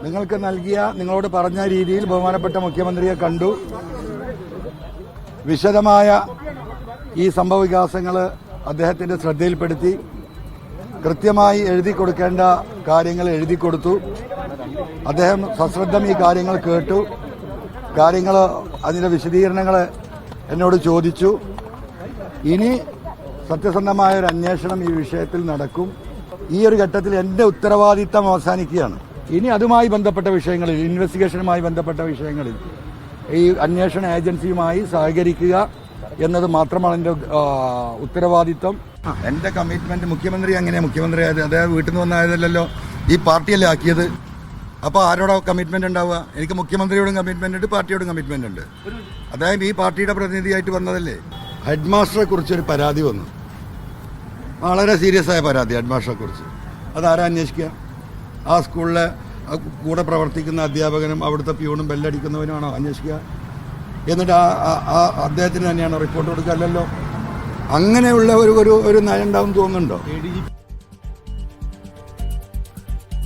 നിങ്ങൾക്ക് നൽകിയ നിങ്ങളോട് പറഞ്ഞ രീതിയിൽ ബഹുമാനപ്പെട്ട മുഖ്യമന്ത്രിയെ കണ്ടു. വിശദമായ ഈ സംഭവവികാസങ്ങൾ അദ്ദേഹത്തിന്റെ ശ്രദ്ധയിൽപ്പെടുത്തി. കൃത്യമായി എഴുതി കൊടുക്കേണ്ട കാര്യങ്ങൾ എഴുതി കൊടുത്തു. അദ്ദേഹം സശ്രദ്ധം ഈ കാര്യങ്ങൾ കേട്ടു. അതിന്റെ വിശദീകരണങ്ങൾ എന്നോട് ചോദിച്ചു. ഇനി സത്യസന്ധമായ ഒരു അന്വേഷണം ഈ വിഷയത്തിൽ നടക്കും. ഈ ഒരു ഘട്ടത്തിൽ എന്റെ ഉത്തരവാദിത്തം അവസാനിക്കുകയാണ്. ഇനി അതുമായി ബന്ധപ്പെട്ട വിഷയങ്ങളിൽ, ഇൻവെസ്റ്റിഗേഷനുമായി ബന്ധപ്പെട്ട വിഷയങ്ങളിൽ ഈ അന്വേഷണ ഏജൻസിയുമായി സഹകരിക്കുക എന്നത് മാത്രമാണ് എന്റെ ഉത്തരവാദിത്തം. എന്റെ കമ്മിറ്റ്മെന്റ് മുഖ്യമന്ത്രി മുഖ്യമന്ത്രി അദ്ദേഹം വീട്ടിൽ നിന്ന് വന്നായതല്ലോ, ഈ പാർട്ടിയല്ലേ ആക്കിയത്. അപ്പോൾ ആരോടാ കമ്മിറ്റ്മെന്റ് ഉണ്ടാവുക? എനിക്ക് മുഖ്യമന്ത്രിയോടും കമ്മിറ്റ്മെന്റ് ഉണ്ട്, പാർട്ടിയോടും കമ്മിറ്റ്മെന്റ് ഉണ്ട്. അതായത് ഈ പാർട്ടിയുടെ പ്രതിനിധിയായിട്ട് വന്നതല്ലേ. ഹെഡ് മാസ്റ്ററെ കുറിച്ചൊരു പരാതി വന്നു, വളരെ സീരിയസ് ആയ പരാതി ഹെഡ് മാസ്റ്ററെ കുറിച്ച്. അതാരാ അന്വേഷിക്കുക? ആ സ്കൂളിലെ കൂടെ പ്രവർത്തിക്കുന്ന അധ്യാപകനും അവിടുത്തെ പ്യൂണും ബെല്ലടിക്കുന്നവനുമാണോ അന്വേഷിക്കുക? എന്നിട്ട് ആ അദ്ദേഹത്തിന് തന്നെയാണോ റിപ്പോർട്ട് കൊടുക്കുക? അല്ലല്ലോ. അങ്ങനെയുള്ള ഒരു നയം ഉണ്ടാവും തോന്നുന്നുണ്ടോ?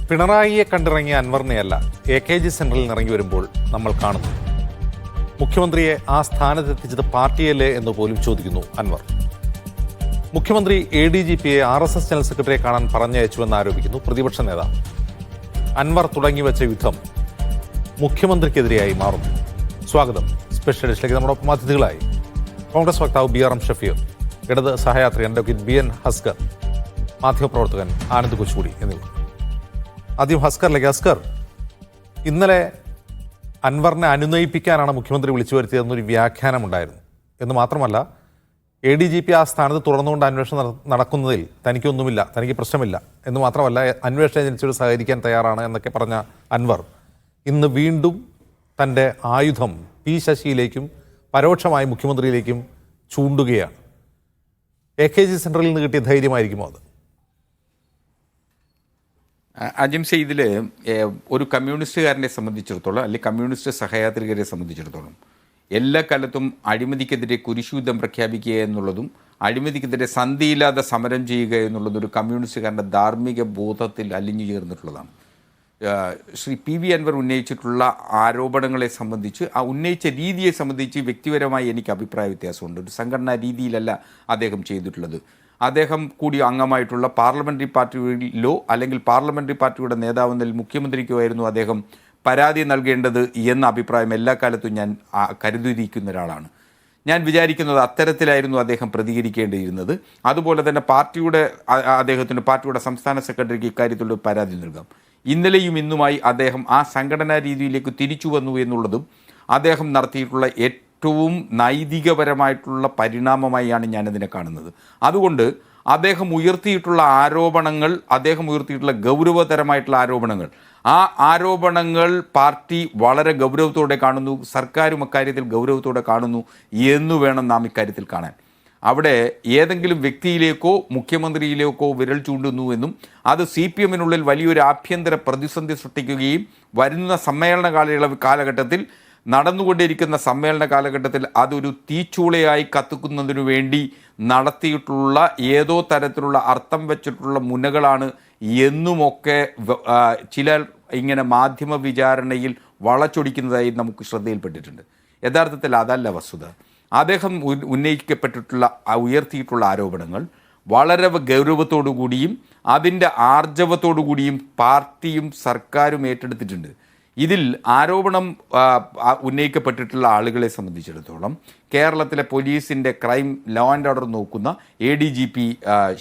പിണറായിയെ കണ്ടിറങ്ങിയ അൻവറിനെയല്ല AKG സെന്ററിൽ നിന്ന് ഇറങ്ങി വരുമ്പോൾ നമ്മൾ കാണുന്നു. മുഖ്യമന്ത്രിയെ ആ സ്ഥാനത്തെത്തിച്ചത് പാർട്ടിയല്ലേ എന്ന് പോലും ചോദിക്കുന്നു അൻവർ. മുഖ്യമന്ത്രി ADGPയെ RSS ജനറൽ സെക്രട്ടറിയെ കാണാൻ പറഞ്ഞയച്ചുവെന്ന് ആരോപിക്കുന്നു പ്രതിപക്ഷ നേതാവ്. അൻവർ തുടങ്ങിവെച്ച യുദ്ധം മുഖ്യമന്ത്രിക്കെതിരെയായി മാറുന്നു. സ്വാഗതം. സ്പെഷ്യൽ എഡിഷനിലേക്ക് നമ്മുടെ അതിഥികളായി കോൺഗ്രസ് വക്താവ് BRM ഷഫീർ, ഇടത് സഹയാത്രി അഡ്വക്കേറ്റ് BN ഹസ്കർ, മാധ്യമപ്രവർത്തകൻ ആനന്ദ് കൊച്ചുകൂടി എന്നിവർ. ആദ്യം ഹസ്കറിലേക്ക്. ഹസ്കർ, ഇന്നലെ അൻവറിനെ അനുനയിപ്പിക്കാനാണ് മുഖ്യമന്ത്രി വിളിച്ചു വരുത്തിയതെന്നൊരു വ്യാഖ്യാനമുണ്ടായിരുന്നു. എന്ന് മാത്രമല്ല, ADGP ആ സ്ഥാനത്ത് തുറന്നുകൊണ്ട് അന്വേഷണം നടക്കുന്നതിൽ തനിക്കൊന്നുമില്ല, തനിക്ക് പ്രശ്നമില്ല എന്ന് മാത്രമല്ല, അന്വേഷണ ഏജൻസിയോട് സഹകരിക്കാൻ തയ്യാറാണ് എന്നൊക്കെ പറഞ്ഞ അൻവർ ഇന്ന് വീണ്ടും തൻ്റെ ആയുധം P ശശിയിലേക്കും പരോക്ഷമായി മുഖ്യമന്ത്രിയിലേക്കും ചൂണ്ടുകയാണ്. AKG സെൻട്രലിൽ നിന്ന് കിട്ടിയ ധൈര്യമായിരിക്കുമോ അത്? അജിംസെ, ഇതിൽ ഒരു കമ്മ്യൂണിസ്റ്റുകാരനെ സംബന്ധിച്ചിടത്തോളം, അല്ലെങ്കിൽ കമ്മ്യൂണിസ്റ്റ് സഹയാത്രികരെ സംബന്ധിച്ചിടത്തോളം, എല്ലാ കാലത്തും അഴിമതിക്കെതിരെ കുരിശുയുദ്ധം പ്രഖ്യാപിക്കുക എന്നുള്ളതും അഴിമതിക്കെതിരെ സന്ധിയില്ലാതെ സമരം ചെയ്യുക എന്നുള്ളതും ഒരു കമ്മ്യൂണിസ്റ്റുകാരൻ്റെ ധാർമ്മിക ബോധത്തിൽ അലിഞ്ഞു ചേർന്നിട്ടുള്ളതാണ്. ശ്രീ PV അൻവർ ഉന്നയിച്ചിട്ടുള്ള ആരോപണങ്ങളെ സംബന്ധിച്ച്, ആ ഉന്നയിച്ച രീതിയെ സംബന്ധിച്ച് വ്യക്തിപരമായി എനിക്ക് അഭിപ്രായ വ്യത്യാസമുണ്ട്. ഒരു സംഘടനാ രീതിയിലല്ല അദ്ദേഹം ചെയ്തിട്ടുള്ളത്. അദ്ദേഹം കൂടി അംഗമായിട്ടുള്ള പാർലമെൻ്ററി പാർട്ടിയിലോ അല്ലെങ്കിൽ പാർലമെൻ്ററി പാർട്ടിയുടെ നേതാവെന്നതിൽ മുഖ്യമന്ത്രിക്കോ ആയിരുന്നു അദ്ദേഹം പരാതി നൽകേണ്ടത് എന്ന അഭിപ്രായം എല്ലാ കാലത്തും ഞാൻ കരുതിയിരിക്കുന്ന ഒരാളാണ്. ഞാൻ വിചാരിക്കുന്നത് അത്തരത്തിലായിരുന്നു അദ്ദേഹം പ്രതികരിക്കേണ്ടിയിരുന്നത്. അതുപോലെ തന്നെ പാർട്ടിയുടെ സംസ്ഥാന സെക്രട്ടറിക്ക് ഇക്കാര്യത്തിലുള്ള പരാതി നൽകാം. ഇന്നലെയും ഇന്നുമായി അദ്ദേഹം ആ സംഘടനാ രീതിയിലേക്ക് തിരിച്ചു വന്നു എന്നുള്ളതും അദ്ദേഹം നടത്തിയിട്ടുള്ള ഏറ്റവും നൈതികപരമായിട്ടുള്ള പരിണാമമായാണ് ഞാനതിനെ കാണുന്നത്. അതുകൊണ്ട് അദ്ദേഹം ഉയർത്തിയിട്ടുള്ള ഗൗരവതരമായിട്ടുള്ള ആരോപണങ്ങൾ, ആ ആരോപണങ്ങൾ പാർട്ടി വളരെ ഗൗരവത്തോടെ കാണുന്നു, സർക്കാരും അക്കാര്യത്തിൽ ഗൗരവത്തോടെ കാണുന്നു എന്ന് വേണം നാം ഇക്കാര്യത്തിൽ കാണാൻ. അവിടെ ഏതെങ്കിലും വ്യക്തിയിലേക്കോ മുഖ്യമന്ത്രിയിലേക്കോ വിരൽ ചൂണ്ടുന്നുവെന്നും അത് CPMനുള്ളിൽ വലിയൊരു ആഭ്യന്തര പ്രതിസന്ധി സൃഷ്ടിക്കുകയും വരുന്ന സമ്മേളന കാലഘട്ടത്തിൽ നടന്നുകൊണ്ടിരിക്കുന്ന സമ്മേളന കാലഘട്ടത്തിൽ അതൊരു തീച്ചൂളയായി കത്തുക്കുന്നതിനു വേണ്ടി നടത്തിയിട്ടുള്ള ഏതോ തരത്തിലുള്ള അർത്ഥം വെച്ചിട്ടുള്ള മുനകളാണ് എന്നുമൊക്കെ ചിലർ ഇങ്ങനെ മാധ്യമ വിചാരണയിൽ വളച്ചൊടിക്കുന്നതായി നമുക്ക് ശ്രദ്ധയിൽപ്പെട്ടിട്ടുണ്ട്. യഥാർത്ഥത്തിൽ അതല്ല വസ്തുത. അദ്ദേഹം ഉയർത്തിയിട്ടുള്ള ആരോപണങ്ങൾ വളരെ ഗൗരവത്തോടു കൂടിയും അതിൻ്റെ ആർജവത്തോടു കൂടിയും പാർട്ടിയും സർക്കാരും ഏറ്റെടുത്തിട്ടുണ്ട്. ഇതിൽ ആരോപണം ഉന്നയിക്കപ്പെട്ടിട്ടുള്ള ആളുകളെ സംബന്ധിച്ചിടത്തോളം കേരളത്തിലെ പോലീസിൻ്റെ ക്രൈം ലോ ആൻഡ് ഓർഡർ നോക്കുന്ന ADGP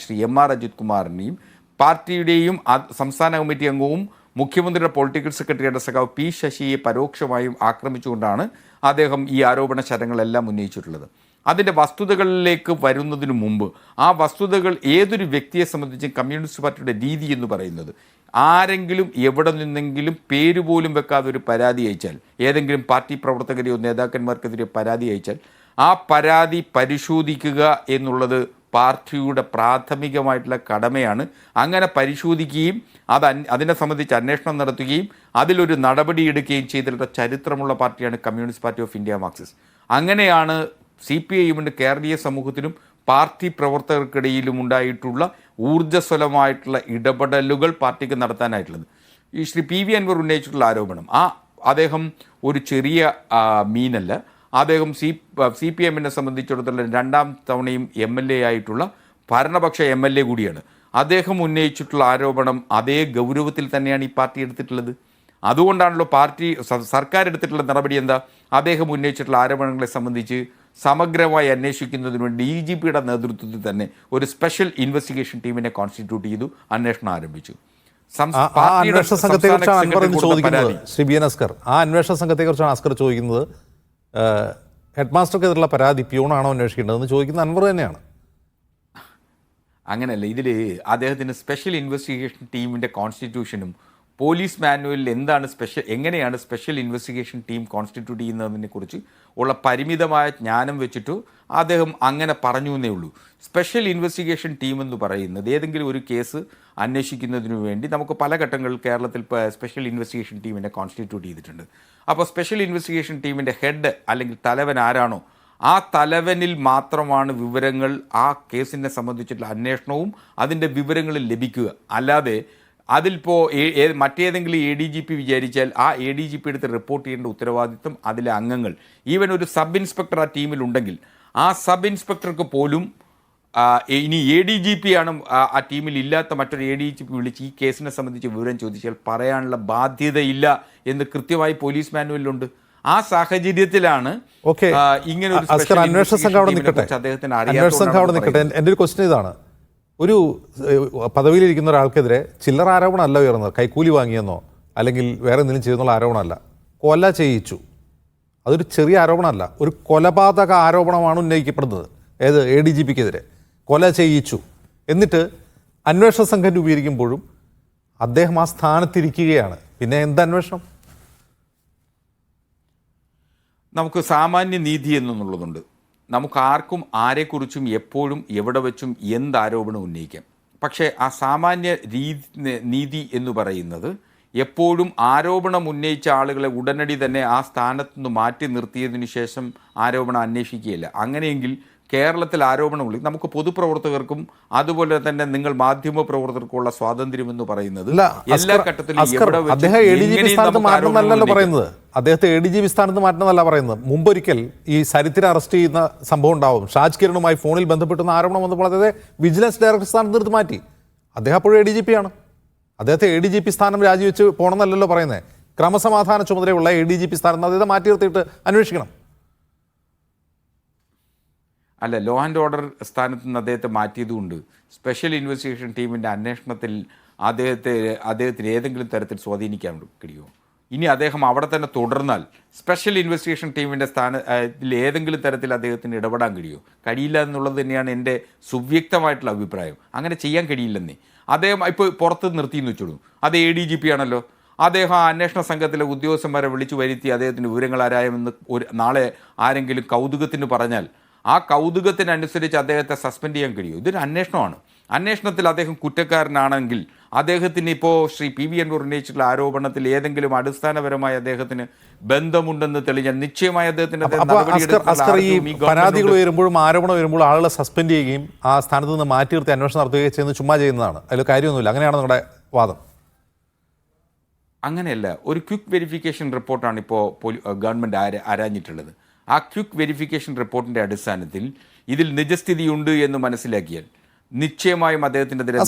ശ്രീ MR അജിത് കുമാറിനെയും പാർട്ടിയുടെയും സംസ്ഥാന കമ്മിറ്റി അംഗവും മുഖ്യമന്ത്രിയുടെ പൊളിറ്റിക്കൽ സെക്രട്ടറിയുടെ സഖാവ് P ശശിയെ പരോക്ഷമായും ആക്രമിച്ചുകൊണ്ടാണ് അദ്ദേഹം ഈ ആരോപണ ശരങ്ങളെല്ലാം ഉന്നയിച്ചിട്ടുള്ളത്. അതിൻ്റെ വസ്തുതകളിലേക്ക് വരുന്നതിന് മുമ്പ് ആ വസ്തുതകൾ ഏതൊരു വ്യക്തിയെ സംബന്ധിച്ചും കമ്മ്യൂണിസ്റ്റ് പാർട്ടിയുടെ രീതി എന്ന് പറയുന്നത്, ആരെങ്കിലും എവിടെ നിന്നെങ്കിലും പേര് പോലും വെക്കാതെ ഒരു പരാതി അയച്ചാൽ, ഏതെങ്കിലും പാർട്ടി പ്രവർത്തകരെയോ നേതാക്കന്മാർക്കെതിരെ പരാതി അയച്ചാൽ ആ പരാതി പരിശോധിക്കുക എന്നുള്ളത് പാർട്ടിയുടെ പ്രാഥമികമായിട്ടുള്ള കടമയാണ്. അങ്ങനെ പരിശോധിക്കുകയും അതിനെ സംബന്ധിച്ച് അന്വേഷണം നടത്തുകയും അതിലൊരു നടപടിയെടുക്കുകയും ചെയ്തിട്ടുള്ള ചരിത്രമുള്ള പാർട്ടിയാണ് communist party of India Marxist. അങ്ങനെയാണ് CPIഎമ്മിൻ്റെ കേരളീയ സമൂഹത്തിലും പാർട്ടി പ്രവർത്തകർക്കിടയിലും ഉണ്ടായിട്ടുള്ള ഊർജ്ജസ്വലമായിട്ടുള്ള ഇടപെടലുകൾ പാർട്ടിക്ക് നടത്താനായിട്ടുള്ളത്. ഈ ശ്രീ പി വി അൻവർ ഉന്നയിച്ചിട്ടുള്ള ആരോപണം അദ്ദേഹം ഒരു ചെറിയ മീനല്ല. അദ്ദേഹം സി പി എമ്മിനെ സംബന്ധിച്ചിടത്തോളം 2ാം തവണയും MLA ആയിട്ടുള്ള ഭരണപക്ഷ MLA കൂടിയാണ്. അദ്ദേഹം ഉന്നയിച്ചിട്ടുള്ള ആരോപണം അതേ ഗൗരവത്തിൽ തന്നെയാണ് ഈ പാർട്ടി എടുത്തിട്ടുള്ളത്. അതുകൊണ്ടാണല്ലോ സർക്കാർ എടുത്തിട്ടുള്ള നടപടി എന്താ? അദ്ദേഹം ഉന്നയിച്ചിട്ടുള്ള ആരോപണങ്ങളെ സംബന്ധിച്ച് സമഗ്രമായി അന്വേഷിക്കുന്നതിന് വേണ്ടി DGPയുടെ നേതൃത്വത്തിൽ തന്നെ ഒരു സ്പെഷ്യൽ ഇൻവെസ്റ്റിഗേഷൻ ടീമിനെ കോൺസ്റ്റിറ്റ്യൂട്ട് ചെയ്തു, അന്വേഷണം ആരംഭിച്ചു. അന്വേഷണ സംഘത്തെക്കുറിച്ചാണ് ചോദിക്കുന്നത് ശ്രീ ബി എൻ അസ്കർ. ആ അന്വേഷണ സംഘത്തെക്കുറിച്ചാണ് അസ്കർ ചോദിക്കുന്നത്. ഹെഡ് മാസ്റ്റർക്കെതിരെയുള്ള പരാതി പ്യൂണാണോ അന്വേഷിക്കേണ്ടതെന്ന് ചോദിക്കുന്ന അൻവർ തന്നെയാണ്. അങ്ങനെയല്ല, ഇതിൽ അദ്ദേഹത്തിന് സ്പെഷ്യൽ ഇൻവെസ്റ്റിഗേഷൻ ടീമിൻ്റെ കോൺസ്റ്റിറ്റ്യൂഷനും പോലീസ് മാനുവലിൽ എങ്ങനെയാണ് സ്പെഷ്യൽ ഇൻവെസ്റ്റിഗേഷൻ ടീം കോൺസ്റ്റിറ്റ്യൂട്ട് ചെയ്യുന്നതിനെ കുറിച്ച് ഉള്ള പരിമിതമായ ജ്ഞാനം വെച്ചിട്ട് അദ്ദേഹം അങ്ങനെ പറഞ്ഞു എന്നേ ഉള്ളൂ. സ്പെഷ്യൽ ഇൻവെസ്റ്റിഗേഷൻ ടീം എന്ന് പറയുന്നത് ഏതെങ്കിലും ഒരു കേസ് അന്വേഷിക്കുന്നതിനു വേണ്ടി നമുക്ക് പല ഘട്ടങ്ങളിൽ കേരളത്തിൽ സ്പെഷ്യൽ ഇൻവെസ്റ്റിഗേഷൻ ടീമിനെ കോൺസ്റ്റിറ്റ്യൂട്ട് ചെയ്തിട്ടുണ്ട്. അപ്പോൾ സ്പെഷ്യൽ ഇൻവെസ്റ്റിഗേഷൻ ടീമിൻ്റെ ഹെഡ് അല്ലെങ്കിൽ തലവൻ ആരാണോ ആ തലവനിൽ മാത്രമാണ് വിവരങ്ങൾ, ആ കേസിനെ സംബന്ധിച്ചിട്ടുള്ള അന്വേഷണവും അതിൻ്റെ വിവരങ്ങളും ലഭിക്കുക. അല്ലാതെ അതിലിപ്പോൾ മറ്റേതെങ്കിലും ADGP വിചാരിച്ചാൽ ആ ADGP എടുത്ത് റിപ്പോർട്ട് ചെയ്യേണ്ട ഉത്തരവാദിത്വം അതിലെ അംഗങ്ങൾ, ഈവൻ ഒരു സബ് ഇൻസ്പെക്ടർ ആ ടീമിലുണ്ടെങ്കിൽ ആ സബ് ഇൻസ്പെക്ടർക്ക് പോലും ഇനി ADGP ആണ് ആ ടീമിൽ ഇല്ലാത്ത മറ്റൊരു ADGP വിളിച്ച് ഈ കേസിനെ സംബന്ധിച്ച് വിവരം ചോദിച്ചാൽ പറയാനുള്ള ബാധ്യതയില്ല എന്ന് കൃത്യമായി പോലീസ് മാനുവലിലുണ്ട്. ആ സാഹചര്യത്തിലാണ് ഇങ്ങനെ ഒരു അന്വേഷണ സംഘം അവിടെ നിൽക്കട്ടെ. എൻ്റെ ഒരു ക്വസ്റ്റ്യൻ ഇതാണ്. ഒരു പദവിയിലിരിക്കുന്ന ഒരാൾക്കെതിരെ ചില്ലറ ആരോപണമല്ല ഉയർന്നത്, കൈക്കൂലി വാങ്ങിയെന്നോ അല്ലെങ്കിൽ വേറെ എന്തെങ്കിലും ചെയ്തെന്നുള്ള ആരോപണമല്ല, കൊല ചെയ്യിച്ചു. അതൊരു ചെറിയ ആരോപണമല്ല, ഒരു കൊലപാതക ആരോപണമാണ് ഉന്നയിക്കപ്പെടുന്നത്. ഏത് ADGPക്കെതിരെ കൊല ചെയ്യിച്ചു. എന്നിട്ട് അന്വേഷണ സംഘം രൂപീകരിക്കുമ്പോഴും അദ്ദേഹം ആ സ്ഥാനത്തിരിക്കുകയാണ്. പിന്നെ എന്ത് അന്വേഷണം? നമുക്ക് സാമാന്യ നീതി എന്നുള്ളതുണ്ട്. നമുക്ക് ആർക്കും ആരെക്കുറിച്ചും എപ്പോഴും എവിടെ വെച്ചും എന്ത് ആരോപണം ഉന്നയിക്കാം. പക്ഷേ ആ സാമാന്യ നീതി എന്ന് പറയുന്നത് എപ്പോഴും ആരോപണം ഉന്നയിച്ച ആളുകളെ ഉടനടി തന്നെ ആ സ്ഥാനത്ത് നിന്ന് മാറ്റി നിർത്തിയതിനു ശേഷം ആരോപണം അന്വേഷിക്കുകയില്ല. അങ്ങനെയെങ്കിൽ കേരളത്തിൽ ആരോപണമുള്ള നമുക്ക് പൊതുപ്രവർത്തകർക്കും അതുപോലെ തന്നെ നിങ്ങൾ മാധ്യമ പ്രവർത്തകർക്കുള്ള സ്വാതന്ത്ര്യം എന്ന് പറയുന്നത് എല്ലാ ഘട്ടത്തിലും അദ്ദേഹത്തെ ADGP സ്ഥാനത്ത് മാറ്റണമെന്നല്ല പറയുന്നത്. മുമ്പൊരിക്കൽ ഈ സരിത്തിനെ അറസ്റ്റ് ചെയ്യുന്ന സംഭവം ഉണ്ടാവും. ഷാജ് കിരണുമായി ഫോണിൽ ബന്ധപ്പെട്ടുന്ന ആരോപണം വന്നപ്പോൾ അദ്ദേഹത്തെ വിജിലൻസ് ഡയറക്ടർ സ്ഥാനത്ത് നിർത്തി മാറ്റി. അദ്ദേഹം അപ്പോഴും ADGP ആണ്. അദ്ദേഹത്തെ ADGP സ്ഥാനം രാജിവെച്ച് പോകണമെന്നല്ലല്ലോ പറയുന്നത്. ക്രമസമാധാന ചുമതലയുള്ള ADGP സ്ഥാനം അദ്ദേഹത്തെ മാറ്റി നിർത്തിയിട്ട് അന്വേഷിക്കണം. അല്ല, ലോ ആൻഡ് ഓർഡർ സ്ഥാനത്ത് നിന്ന് അദ്ദേഹത്തെ മാറ്റിയതുകൊണ്ട് സ്പെഷ്യൽ ഇൻവെസ്റ്റിഗേഷൻ ടീമിൻ്റെ അന്വേഷണത്തിൽ അദ്ദേഹത്തിന് ഏതെങ്കിലും തരത്തിൽ സ്വാധീനിക്കാൻ കഴിയുമോ? ഇനി അദ്ദേഹം അവിടെ തന്നെ തുടർന്നാൽ സ്പെഷ്യൽ ഇൻവെസ്റ്റിഗേഷൻ ടീമിൻ്റെ സ്ഥാനത്തിൽ ഏതെങ്കിലും തരത്തിൽ അദ്ദേഹത്തിന് ഇടപെടാൻ കഴിയുമോ? കഴിയില്ല എന്നുള്ളത് തന്നെയാണ് എൻ്റെ സുവ്യക്തമായിട്ടുള്ള അഭിപ്രായം. അങ്ങനെ ചെയ്യാൻ കഴിയില്ലെന്നേ. അദ്ദേഹം ഇപ്പോൾ പുറത്ത് നിർത്തിയെന്ന് വെച്ചോളൂ, അത് ADGP ആണല്ലോ. അദ്ദേഹം ആ അന്വേഷണ സംഘത്തിലെ ഉദ്യോഗസ്ഥന്മാരെ വിളിച്ചു വരുത്തി അദ്ദേഹത്തിന് വിവരങ്ങൾ ആരായുമെന്ന് നാളെ ആരെങ്കിലും കൗതുകത്തിന് പറഞ്ഞാൽ ആ കൗതുകത്തിനനുസരിച്ച് അദ്ദേഹത്തെ സസ്പെൻഡ് ചെയ്യാൻ കഴിയും. ഇതൊരു അന്വേഷണമാണ്. അന്വേഷണത്തിൽ അദ്ദേഹം കുറ്റക്കാരനാണെങ്കിൽ അദ്ദേഹത്തിന് ഇപ്പോൾ ശ്രീ പി വി അൻവർ ഉന്നയിച്ചിട്ടുള്ള ആരോപണത്തിൽ ഏതെങ്കിലും അടിസ്ഥാനപരമായി അദ്ദേഹത്തിന് ബന്ധമുണ്ടെന്ന് തെളിഞ്ഞാൽ നിശ്ചയമായി അദ്ദേഹത്തിന് പരാതികൾ ഉയരുമ്പോഴും ആരോപണം വരുമ്പോൾ ആളുകളെ സസ്പെൻഡ് ചെയ്യുകയും ആ സ്ഥാനത്ത് നിന്ന് മാറ്റി നിർത്തി അന്വേഷണം നടത്തുകയും ചെയ്യുന്നത് ചുമ്മാ ചെയ്യുന്നതാണ്. അതിൽ കാര്യമൊന്നുമില്ല. അങ്ങനെയാണ് നിങ്ങളുടെ വാദം? അങ്ങനെയല്ല. ഒരു ക്വിക്ക് വെരിഫിക്കേഷൻ റിപ്പോർട്ടാണ് ഇപ്പോൾ ഗവൺമെൻറ് ആരാഞ്ഞിട്ടുള്ളത്. ആ ക്വിക്ക് വെരിഫിക്കേഷൻ റിപ്പോർട്ടിൻ്റെ അടിസ്ഥാനത്തിൽ ഇതിൽ നിജസ്ഥിതിയുണ്ട് എന്ന് മനസ്സിലാക്കിയാൽ നിശ്ചയമായും അദ്ദേഹത്തിനെതിരെ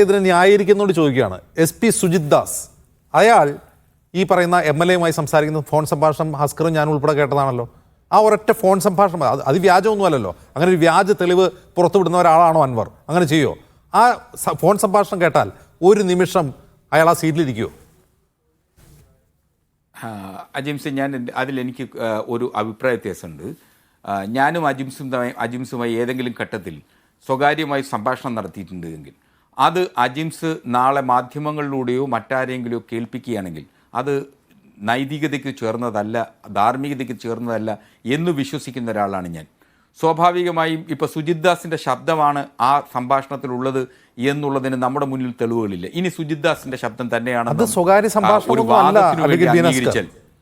ഇതിനെ ന്യായീകരിക്കുന്നോട് ചോദിക്കുകയാണ്. SP സുജിത് ദാസ് അയാൾ ഈ പറയുന്ന MLAയുമായി സംസാരിക്കുന്ന ഫോൺ സംഭാഷണം ഹസ്കറും ഞാൻ ഉൾപ്പെടെ കേട്ടതാണല്ലോ. ആ ഒരൊറ്റ ഫോൺ സംഭാഷണം അത് വ്യാജമൊന്നുമല്ലല്ലോ. അങ്ങനെ ഒരു വ്യാജ തെളിവ് പുറത്തുവിടുന്ന ഒരാളാണോ അൻവർ? അങ്ങനെ ചെയ്യുമോ? ആ ഫോൺ സംഭാഷണം കേട്ടാൽ ഒരു നിമിഷം അയാൾ ആ സീറ്റിലിരിക്കുമോ? അജിംസ്, അതിലെനിക്ക് ഒരു അഭിപ്രായ വ്യത്യാസമുണ്ട്. ഞാനും അജിംസുമായി ഏതെങ്കിലും ഘട്ടത്തിൽ സ്വകാര്യമായി സംഭാഷണം നടത്തിയിട്ടുണ്ട് എങ്കിൽ അത് അജിംസ് നാളെ മാധ്യമങ്ങളിലൂടെയോ മറ്റാരെങ്കിലോ കേൾപ്പിക്കുകയാണെങ്കിൽ അത് നൈതികതയ്ക്ക് ചേർന്നതല്ല, ധാർമ്മികതയ്ക്ക് ചേർന്നതല്ല എന്ന് വിശ്വസിക്കുന്ന ഒരാളാണ് ഞാൻ. സ്വാഭാവികമായും ഇപ്പോൾ സുജിത് ദാസിൻ്റെ ശബ്ദമാണ് ആ സംഭാഷണത്തിലുള്ളത് എന്നുള്ളതിന് നമ്മുടെ മുന്നിൽ തെളിവുകളില്ല. ഇനി സുജിത് ദാസിന്റെ ശബ്ദം തന്നെയാണ് അത് സ്വകാര്യ സംഭാഷണം,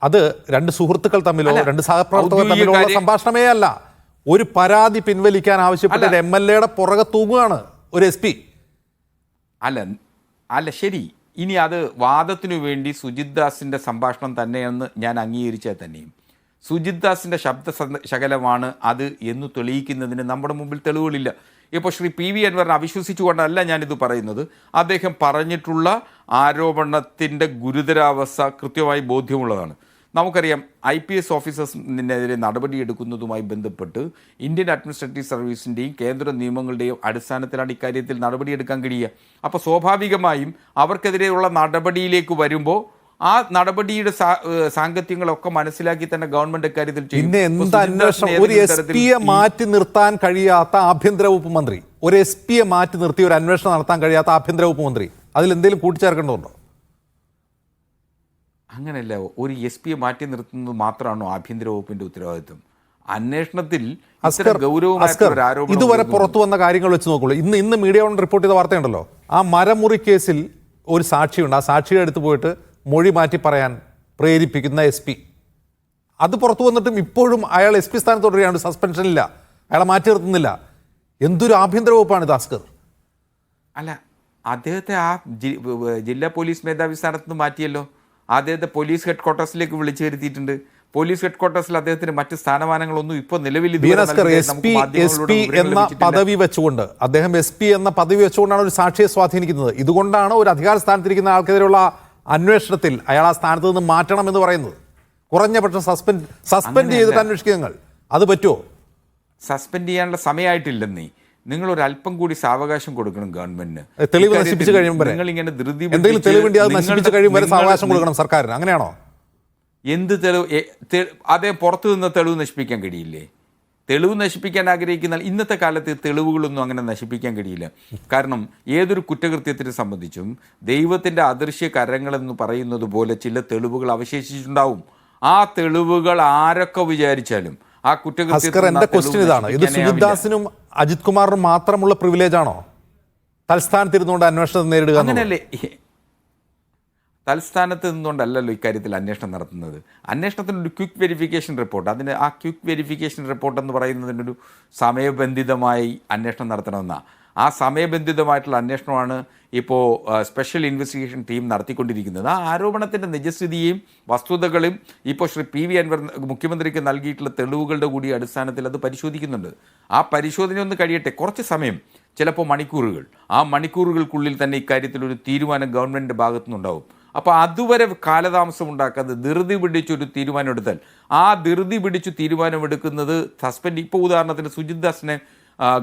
അത് രണ്ട് സുഹൃത്തുക്കൾ തമ്മിലോ രണ്ട് സഹപ്രവർത്തകർ തമ്മിലോ സംഭാഷണമേ അല്ല. ഒരു പരാതി പിൻവലിക്കാൻ ആവശ്യപ്പെട്ട MLAയുടെ പുറകെ തൂങ്ങുകയാണ് ഒരു SP. അല്ല, അല്ല ശരി, ഇനി അത് വാദത്തിനു വേണ്ടി സുജിത് ദാസിൻ്റെ സംഭാഷണം തന്നെയെന്ന് ഞാൻ അംഗീകരിച്ചാൽ തന്നെയും സുജിത് ദാസിൻ്റെ ശകലമാണ് അത് എന്ന് തെളിയിക്കുന്നതിന് നമ്മുടെ മുമ്പിൽ തെളിവുകളില്ല. ഇപ്പോൾ ശ്രീ പി വി അൻവറിനെ അവിശ്വസിച്ചുകൊണ്ടല്ല ഞാനിത് പറയുന്നത്. അദ്ദേഹം പറഞ്ഞിട്ടുള്ള ആരോപണത്തിൻ്റെ ഗുരുതരാവസ്ഥ കൃത്യമായി ബോധ്യമുള്ളതാണ്. നമുക്കറിയാം IPS ഓഫീസേഴ്സിനെതിരെ നടപടിയെടുക്കുന്നതുമായി ബന്ധപ്പെട്ട് ഇന്ത്യൻ അഡ്മിനിസ്ട്രേറ്റീവ് സർവീസിൻ്റെയും കേന്ദ്ര നിയമങ്ങളുടെയും അടിസ്ഥാനത്തിലാണ് ഇക്കാര്യത്തിൽ നടപടിയെടുക്കാൻ കഴിയുക. അപ്പോൾ സ്വാഭാവികമായും അവർക്കെതിരെയുള്ള നടപടിയിലേക്ക് വരുമ്പോൾ ആ നടപടിയുടെ സാങ്കത്യങ്ങളൊക്കെ മനസ്സിലാക്കി തന്നെ ഗവൺമെന്റ് ഇക്കാര്യത്തിൽ ചെയ്യും. പിന്നെ എന്താ അന്വേഷണം? ഒരു SP മാറ്റി നിർത്താൻ കഴിയാത്ത ആഭ്യന്തര വകുപ്പ് മന്ത്രി, ഒരു SP മാറ്റി നിർത്തി ഒരു അന്വേഷണം നടത്താൻ കഴിയാത്ത ആഭ്യന്തര വകുപ്പ് മന്ത്രി, അതിൽ എന്തെങ്കിലും കൂട്ടിച്ചേർക്കേണ്ടതുണ്ടോ? അങ്ങനെയല്ല, ഒരു SP മാറ്റി നിർത്തുന്നത് മാത്രമാണോ ആഭ്യന്തര വകുപ്പിന്റെ ഉത്തരവാദിത്വം? അന്വേഷണത്തിൽ ഇതുവരെ പുറത്തു വന്ന കാര്യങ്ങൾ വെച്ച് നോക്കുള്ളൂ. ഇന്ന് മീഡിയ കൊണ്ട് റിപ്പോർട്ട് ചെയ്ത വാർത്തയുണ്ടല്ലോ, ആ മരമുറി കേസിൽ ഒരു സാക്ഷിയുണ്ട്. ആ സാക്ഷിയുടെ അടുത്ത് പോയിട്ട് മൊഴി മാറ്റി പറയാൻ പ്രേരിപ്പിക്കുന്ന SP, അത് പുറത്തു വന്നിട്ടും ഇപ്പോഴും അയാൾ SP സ്ഥാനത്ത് തുടരുകയാണ്. സസ്പെൻഷനില്ല, അയാളെ മാറ്റി നിർത്തുന്നില്ല. എന്തൊരു ആഭ്യന്തര വകുപ്പാണ് ഭാസ്കർ? അല്ല, അദ്ദേഹത്തെ ആ ജില്ലാ പോലീസ് മേധാവി സ്ഥാനത്ത് നിന്ന് മാറ്റിയല്ലോ. അദ്ദേഹത്തെ പോലീസ് ഹെഡ് ക്വാർട്ടേഴ്സിലേക്ക് വിളിച്ചു വരുത്തിയിട്ടുണ്ട്. പോലീസ് ഹെഡ് ക്വാർട്ടേഴ്സിൽ അദ്ദേഹത്തിന് മറ്റ് സ്ഥാനമാനങ്ങളൊന്നും ഇപ്പോൾ നിലവിൽ SP എന്ന പദവി വെച്ചുകൊണ്ട് അദ്ദേഹം SP എന്ന പദവി വെച്ചുകൊണ്ടാണ് ഒരു സാക്ഷിയെ സ്വാധീനിക്കുന്നത്. ഇതുകൊണ്ടാണ് ഒരു അധികാര സ്ഥാനത്തിരിക്കുന്ന ആൾക്കെതിരെയുള്ള അന്വേഷണത്തിൽ അയാൾ ആ സ്ഥാനത്ത് നിന്ന് മാറ്റണം എന്ന് പറയുന്നത്. കുറഞ്ഞ പക്ഷം സസ്പെൻഡ് ചെയ്തിട്ട് അന്വേഷിക്കുക, അത് പറ്റുമോ? സസ്പെൻഡ് ചെയ്യാനുള്ള സമയമായിട്ടില്ലെന്നേ. നിങ്ങൾ ഒരു അല്പം കൂടി സാവകാശം കൊടുക്കണം ഗവൺമെന്റിന്. തെളിവ് നശിപ്പിച്ച് കഴിയുമ്പോൾ നിങ്ങൾ ഇങ്ങനെ ധൃതി എന്തെങ്കിലും തെളിവുണ്ട് അത് നശിപ്പിച്ച് കഴിയുമ്പോൾ സാവകാശം കൊടുക്കണം സർക്കാരിന്, അങ്ങനെയാണോ? എന്ത് തെളിവ്? അദ്ദേഹം പുറത്തു നിന്ന് തെളിവ് നശിപ്പിക്കാൻ കഴിയില്ലേ? തെളിവ് നശിപ്പിക്കാൻ ആഗ്രഹിക്കുന്ന ഇന്നത്തെ കാലത്ത് തെളിവുകളൊന്നും അങ്ങനെ നശിപ്പിക്കാൻ കഴിയില്ല. കാരണം ഏതൊരു കുറ്റകൃത്യത്തിനെ സംബന്ധിച്ചും ദൈവത്തിൻ്റെ അദൃശ്യ കരങ്ങളെന്ന് പറയുന്നത് പോലെ ചില തെളിവുകൾ അവശേഷിച്ചിട്ടുണ്ടാവും. ആ തെളിവുകൾ ആരൊക്കെ വിചാരിച്ചാലും ആ കുറ്റകൃത്യം. എന്റെ ക്വസ്റ്റ്യൻ ഇതാണ്, ഇത് സുജിത് ദാസിനും അജിത് കുമാറിനും മാത്രമുള്ള പ്രിവിലേജ് ആണോ തൽസ്ഥാനത്ത് ഇരുന്നുകൊണ്ട് അന്വേഷണം നേരിടുക? അങ്ങനെയല്ലേ, തൽസ്ഥാനത്ത് നിന്നുകൊണ്ടല്ലല്ലോ ഇക്കാര്യത്തിൽ അന്വേഷണം നടത്തുന്നത്. അന്വേഷണത്തിനൊരു ക്വിക്ക് വെരിഫിക്കേഷൻ റിപ്പോർട്ട്, ആ ക്വിക്ക് വെരിഫിക്കേഷൻ റിപ്പോർട്ട് എന്ന് പറയുന്നതിനൊരു സമയബന്ധിതമായി അന്വേഷണം നടത്തണമെന്നാണ്. ആ സമയബന്ധിതമായിട്ടുള്ള അന്വേഷണമാണ് ഇപ്പോൾ സ്പെഷ്യൽ ഇൻവെസ്റ്റിഗേഷൻ ടീം നടത്തിക്കൊണ്ടിരിക്കുന്നത്. ആ ആരോപണത്തിൻ്റെ നിജസ്ഥിതിയും വസ്തുതകളും ഇപ്പോൾ ശ്രീ പി വി അൻവർ മുഖ്യമന്ത്രിക്ക് നൽകിയിട്ടുള്ള തെളിവുകളുടെ കൂടി അടിസ്ഥാനത്തിൽ അത് പരിശോധിക്കുന്നുണ്ട്. ആ പരിശോധന ഒന്ന് കഴിയട്ടെ, കുറച്ച് സമയം, ചിലപ്പോൾ മണിക്കൂറുകൾ. ആ മണിക്കൂറുകൾക്കുള്ളിൽ തന്നെ ഇക്കാര്യത്തിൽ ഒരു തീരുമാനം ഗവൺമെൻറ്റിൻ്റെ ഭാഗത്തുനിന്നുണ്ടാവും. അപ്പോൾ അതുവരെ കാലതാമസം ഉണ്ടാക്കാതെ ധൃതി പിടിച്ചൊരു തീരുമാനം എടുത്താൽ, ആ ധൃതി പിടിച്ചു തീരുമാനമെടുക്കുന്നത് സസ്പെൻഡ്, ഇപ്പോൾ ഉദാഹരണത്തിന് സുജിത് ദാസിനെ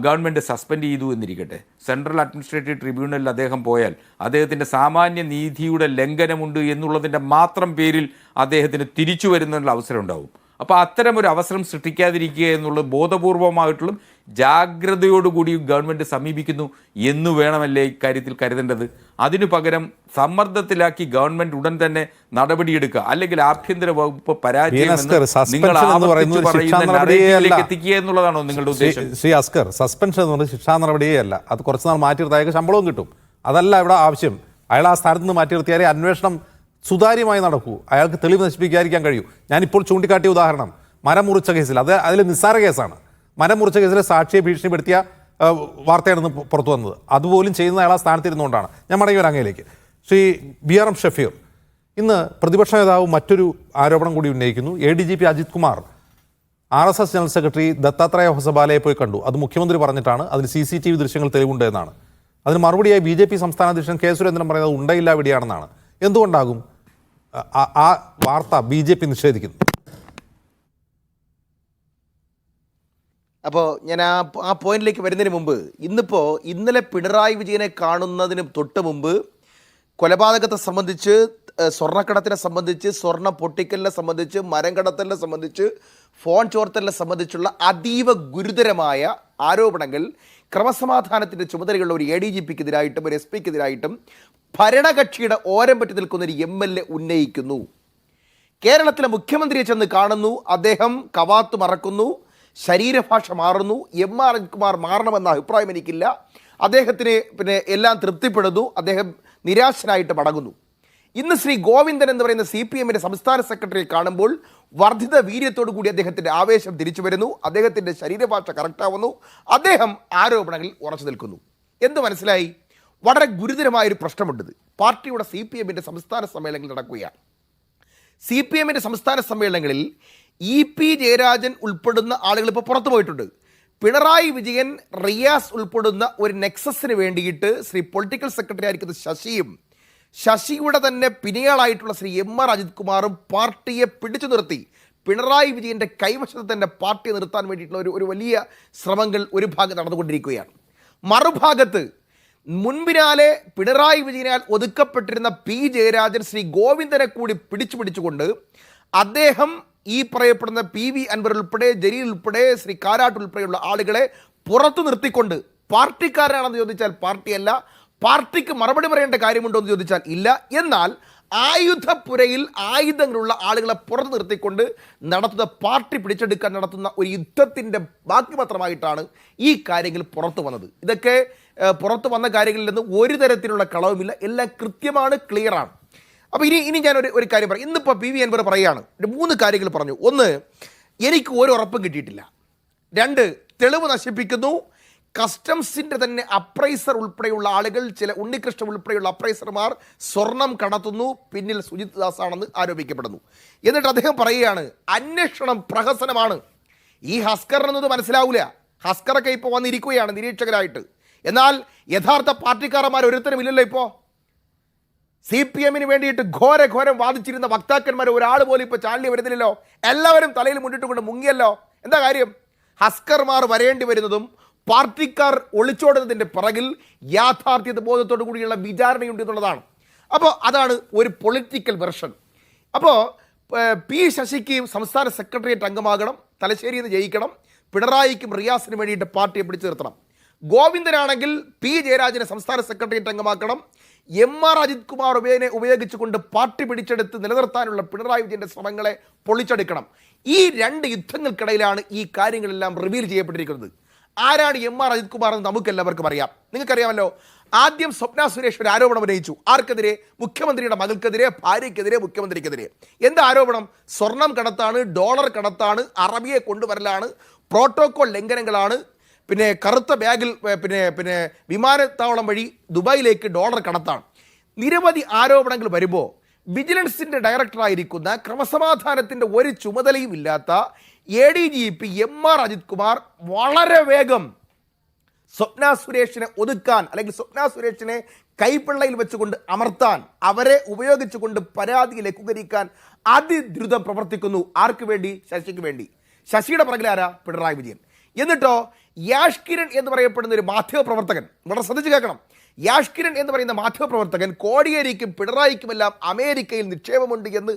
ഗവൺമെൻറ് സസ്പെൻഡ് ചെയ്തു എന്നിരിക്കട്ടെ, സെൻട്രൽ അഡ്മിനിസ്ട്രേറ്റീവ് ട്രിബ്യൂണലിൽ അദ്ദേഹം പോയാൽ അദ്ദേഹത്തിൻ്റെ സാമാന്യ നീതിയുടെ ലംഘനമുണ്ട് എന്നുള്ളതിൻ്റെ മാത്രം പേരിൽ അദ്ദേഹത്തിന് തിരിച്ചു വരുന്നതിനുള്ള അവസരം ഉണ്ടാവും. അപ്പോൾ അത്തരമൊരു അവസരം സൃഷ്ടിക്കാതിരിക്കുക എന്നുള്ളത് ബോധപൂർവമായിട്ടുള്ള ജാഗ്രതയോടുകൂടി ഗവൺമെൻറ് സമീപിക്കുന്നു എന്ന് വേണമല്ലേ ഇക്കാര്യത്തിൽ കരുതേണ്ടത്. അതിനു പകരം സമ്മർദ്ദത്തിലാക്കി ഗവൺമെൻറ് ഉടൻ തന്നെ നടപടിയെടുക്കുക, അല്ലെങ്കിൽ ആഭ്യന്തര വകുപ്പ് പരാജയമെന്ന് എത്തിക്കുക എന്നുള്ളതാണോ നിങ്ങളുടെ ഉദ്ദേശം? ശ്രീ അസ്കർ, സസ്പെൻഷൻ എന്ന് പറഞ്ഞാൽ ശിക്ഷാ നടപടിയേ അല്ല. അത് കുറച്ച് നാൾ മാറ്റി നിർത്തി അയാൾക്ക് ശമ്പളവും കിട്ടും. അതല്ല ഇവിടെ ആവശ്യം. അയാൾ ആ സ്ഥാനത്ത് നിന്ന് മാറ്റി നിർത്തിയാലേ അന്വേഷണം സുതാര്യമായി നടക്കൂ, അയാൾക്ക് തെളിവ് നശിപ്പിക്കാതിരിക്കാൻ കഴിയൂ. ഞാനിപ്പോൾ ചൂണ്ടിക്കാട്ടിയ ഉദാഹരണം മരം മുറിച്ച കേസിൽ, അതിൽ നിസ്സാര കേസാണ്. മരം മുറിച്ച കേസിൽ സാക്ഷിയെ ഭീഷണിപ്പെടുത്തിയ വാർത്തയാണ് പുറത്തു വന്നത്. അതുപോലും ചെയ്യുന്ന അയാൾ ആ സ്ഥാനത്തിരുന്നുകൊണ്ടാണ്. ഞാൻ മടങ്ങി വരാം അങ്ങയിലേക്ക്. ശ്രീ BRM ഷഫീർ, ഇന്ന് പ്രതിപക്ഷ നേതാവ് മറ്റൊരു ആരോപണം കൂടി ഉന്നയിക്കുന്നു. ADGP Ajit Kumar RSS general secretary Dattatreya ഹൊസബാലയെ പോയി കണ്ടു. അത് മുഖ്യമന്ത്രി പറഞ്ഞിട്ടാണ്. അതിൽ CCTV ദൃശ്യങ്ങൾ തെളിവുണ്ട് എന്നാണ്. അതിന് മറുപടിയായി BJP സംസ്ഥാന അധ്യക്ഷൻ K സുരേന്ദ്രൻ പറയുന്നത് ഉണ്ടയില്ല വിടിയാണെന്നാണ്. എന്തുകൊണ്ടാകും ആ വാർത്ത BJP നിഷേധിക്കുന്നു? അപ്പോൾ ഞാൻ ആ പോയിന്റിലേക്ക് വരുന്നതിന് മുമ്പ്, ഇന്നലെ പിണറായി വിജയനെ കാണുന്നതിന് തൊട്ട് മുമ്പ് കൊലപാതകത്തെ സംബന്ധിച്ച്, സ്വർണ്ണക്കടത്തിനെ സംബന്ധിച്ച്, സ്വർണ്ണ പൊട്ടിക്കലിനെ സംബന്ധിച്ച്, മരം കടത്തലിനെ സംബന്ധിച്ച്, ഫോൺ ചോർത്തലിനെ സംബന്ധിച്ചുള്ള അതീവ ഗുരുതരമായ ആരോപണങ്ങൾ ക്രമസമാധാനത്തിൻ്റെ ചുമതലയുള്ള ഒരു ADGPക്കെതിരായിട്ടും ഒരു SPക്കെതിരായിട്ടും ഭരണകക്ഷിയുടെ ഓരം പറ്റി നിൽക്കുന്ന ഒരു MLA ഉന്നയിക്കുന്നു. കേരളത്തിലെ മുഖ്യമന്ത്രിയെ ചെന്ന് കാണുന്നു, അദ്ദേഹം കവാത്ത് മറക്കുന്നു, ശരീരഭാഷ മാറുന്നു. MR അജിത്കുമാർ മാറണമെന്ന അഭിപ്രായം എനിക്കില്ല. അദ്ദേഹത്തിന് എല്ലാം തൃപ്തിപ്പെടുന്നു. അദ്ദേഹം നിരാശനായിട്ട് മടങ്ങുന്നു. ഇന്ന് ശ്രീ ഗോവിന്ദൻ എന്ന് പറയുന്ന CPMന്റെ സംസ്ഥാന സെക്രട്ടറിയെ കാണുമ്പോൾ വർദ്ധിത വീര്യത്തോടു കൂടി അദ്ദേഹത്തിൻ്റെ ആവേശം തിരിച്ചു വരുന്നു. അദ്ദേഹത്തിൻ്റെ ശരീരഭാഷ കറക്റ്റാവുന്നു. അദ്ദേഹം ആരോപണങ്ങളിൽ ഉറച്ചു നിൽക്കുന്നു. എന്ത് മനസ്സിലായി? വളരെ ഗുരുതരമായൊരു പ്രശ്നമുണ്ട്. പാർട്ടിയുടെ CPM-ന്റെ സംസ്ഥാന സമ്മേളനങ്ങൾ നടക്കുകയാണ്. CPM-ന്റെ സംസ്ഥാന സമ്മേളനങ്ങളിൽ EP ജയരാജൻ ഉൾപ്പെടുന്ന ആളുകൾ ഇപ്പോൾ പുറത്തു പോയിട്ടുണ്ട്. പിണറായി വിജയൻ, റിയാസ് ഉൾപ്പെടുന്ന ഒരു നെക്സസിന് വേണ്ടിയിട്ട് ശ്രീ പൊളിറ്റിക്കൽ സെക്രട്ടറി ആയിരിക്കുന്ന ശശിയും ശശിയുടെ തന്നെ പിനിയാളായിട്ടുള്ള ശ്രീ MR അജിത് കുമാറും പാർട്ടിയെ പിടിച്ചു നിർത്തി പിണറായി വിജയൻ്റെ കൈവശത്ത് തന്നെ പാർട്ടിയെ നിർത്താൻ വേണ്ടിയിട്ടുള്ള ഒരു വലിയ ശ്രമങ്ങൾ ഒരു ഭാഗത്ത് നടന്നുകൊണ്ടിരിക്കുകയാണ്. മറുഭാഗത്ത് മുൻപിനാലെ പിണറായി വിജയനാൽ ഒതുക്കപ്പെട്ടിരുന്ന P ജയരാജൻ ശ്രീ ഗോവിന്ദനെ കൂടി പിടിച്ചുകൊണ്ട് അദ്ദേഹം ഈ പറയപ്പെടുന്ന PV അൻവർ ഉൾപ്പെടെ, ജലീൽ ഉൾപ്പെടെ, ശ്രീ കാരാട്ട് ഉൾപ്പെടെയുള്ള ആളുകളെ പുറത്തു നിർത്തിക്കൊണ്ട് പാർട്ടിക്കാരാണെന്ന് ചോദിച്ചാൽ പാർട്ടിയല്ല, പാർട്ടിക്ക് മറുപടി പറയേണ്ട കാര്യമുണ്ടോ എന്ന് ചോദിച്ചാൽ ഇല്ല, എന്നാൽ ആയുധപ്പുരയിൽ ആയുധങ്ങളുള്ള ആളുകളെ പുറത്തു നിർത്തിക്കൊണ്ട് നടത്തുന്ന പാർട്ടി പിടിച്ചെടുക്കാൻ നടത്തുന്ന ഒരു യുദ്ധത്തിൻ്റെ ബാക്കി പത്രമായിട്ടാണ് ഈ കാര്യങ്ങൾ പുറത്തു വന്നത്. ഇതൊക്കെ പുറത്തു വന്ന കാര്യങ്ങളിൽ നിന്ന് ഒരു തരത്തിലുള്ള കളവുമില്ല, എല്ലാം കൃത്യമാണ്, ക്ലിയറാണ്. അപ്പോൾ ഇനി ഞാൻ ഒരു കാര്യം പറയാം. ഇന്നിപ്പോൾ PV അൻവർ പറയുകയാണ്, 3 കാര്യങ്ങൾ പറഞ്ഞു. 1, എനിക്ക് ഒരു ഉറപ്പും കിട്ടിയിട്ടില്ല. 2, തെളിവ് നശിപ്പിക്കുന്നു. കസ്റ്റംസിൻ്റെ തന്നെ അപ്രൈസർ ഉൾപ്പെടെയുള്ള ആളുകൾ, ചില ഉണ്ണികൃഷ്ണൻ ഉൾപ്പെടെയുള്ള അപ്രൈസർമാർ സ്വർണം കടത്തുന്നു, പിന്നിൽ സുജിത് ദാസ് ആണെന്ന് ആരോപിക്കപ്പെടുന്നു. എന്നിട്ട് അദ്ദേഹം പറയുകയാണ്, അന്വേഷണം പ്രഹസനമാണ്. ഈ ഹസ്കർ എന്നത് മനസ്സിലാവില്ല. ഹസ്കറൊക്കെ ഇപ്പോൾ വന്നിരിക്കുകയാണ് നിരീക്ഷകരായിട്ട്. എന്നാൽ യഥാർത്ഥ പാർട്ടിക്കാരന്മാർ ഒരുത്തരും ഇല്ലല്ലോ. ഇപ്പോൾ CPM-ന് വേണ്ടിയിട്ട് ഘോരം വാദിച്ചിരുന്ന വക്താക്കന്മാർ ഒരാൾ പോലും ഇപ്പോൾ ചാനലിൽ വരുന്നില്ലല്ലോ. എല്ലാവരും തലയിൽ മുന്നിട്ടുകൊണ്ട് മുങ്ങിയല്ലോ. എന്താ കാര്യം? ഹസ്കർമാർ വരേണ്ടി വരുന്നതും പാർട്ടിക്കാർ ഒളിച്ചോടുന്നതിൻ്റെ പിറകിൽ യാഥാർത്ഥ്യ ബോധത്തോടു കൂടിയുള്ള വിചാരണയുണ്ട് എന്നുള്ളതാണ്. അപ്പോൾ അതാണ് ഒരു പൊളിറ്റിക്കൽ വെർഷൻ. അപ്പോൾ P ശശിക്ക് സംസ്ഥാന സെക്രട്ടേറിയറ്റ് അംഗമാകണം, തലശ്ശേരിയിൽ നിന്ന് ജയിക്കണം, പിണറായിക്കും റിയാസിനും വേണ്ടിയിട്ട് പാർട്ടിയെ പിടിച്ചു നിർത്തണം. ഗോവിന്ദനാണെങ്കിൽ P ജയരാജനെ സംസ്ഥാന സെക്രട്ടേറിയറ്റ് അംഗമാക്കണം, MR അജിത് കുമാർ ഉപയോഗിച്ചുകൊണ്ട് പാർട്ടി പിടിച്ചെടുത്ത് നിലനിർത്താനുള്ള പിണറായി വിജയൻ്റെ ശ്രമങ്ങളെ പൊളിച്ചെടുക്കണം. ഈ 2 യുദ്ധങ്ങൾക്കിടയിലാണ് ഈ കാര്യങ്ങളെല്ലാം റിവീൽ ചെയ്യപ്പെട്ടിരിക്കുന്നത്. ആരാണ് MR അജിത് കുമാർ എന്ന് നമുക്കെല്ലാവർക്കും അറിയാം. നിങ്ങൾക്കറിയാമല്ലോ. ആദ്യം സ്വപ്ന സുരേഷ് ഒരു ആരോപണം ഉന്നയിച്ചു. ആർക്കെതിരെ? മുഖ്യമന്ത്രിയുടെ മകൾക്കെതിരെ, ഭാര്യയ്ക്കെതിരെ, മുഖ്യമന്ത്രിക്കെതിരെ. എന്താ ആരോപണം? സ്വർണം കടത്താണ്, ഡോളർ കടത്താണ്, അറബിയെ കൊണ്ടുവരലാണ്, പ്രോട്ടോകോൾ ലംഘനങ്ങളാണ്, പിന്നെ കറുത്ത ബാഗിൽ പിന്നെ വിമാനത്താവളം വഴി ദുബായിലേക്ക് ഡോളർ കടത്താണ്. നിരവധി ആരോപണങ്ങൾ വരുമ്പോൾ വിജിലൻസിൻ്റെ ഡയറക്ടറായിരിക്കുന്ന, ക്രമസമാധാനത്തിൻ്റെ ഒരു ചുമതലയും ഇല്ലാത്ത ADGP MR അജിത് കുമാർ വളരെ വേഗം സ്വപ്ന സുരേഷിനെ ഒതുക്കാൻ, അല്ലെങ്കിൽ സ്വപ്ന സുരേഷിനെ കൈപ്പിള്ളയിൽ വെച്ചുകൊണ്ട് അമർത്താൻ, അവരെ ഉപയോഗിച്ചുകൊണ്ട് പരാതി ലഘൂകരിക്കാൻ അതിദ്രുതം പ്രവർത്തിക്കുന്നു. ആർക്ക് വേണ്ടി? ശശിക്ക് വേണ്ടി. ശശിയുടെ പിറകിലാരാ? പിണറായി വിജയൻ. എന്നിട്ടോ യാഷ് കിരൺ എന്ന് പറയപ്പെടുന്ന ഒരു മാധ്യമപ്രവർത്തകൻ, വളരെ ശ്രദ്ധിച്ച് കേൾക്കണം, യാഷ് കിരൺ എന്ന് പറയുന്ന മാധ്യമപ്രവർത്തകൻ കോടിയേരിക്കും പിണറായിക്കുമെല്ലാം അമേരിക്കയിൽ നിക്ഷേപമുണ്ട് എന്ന്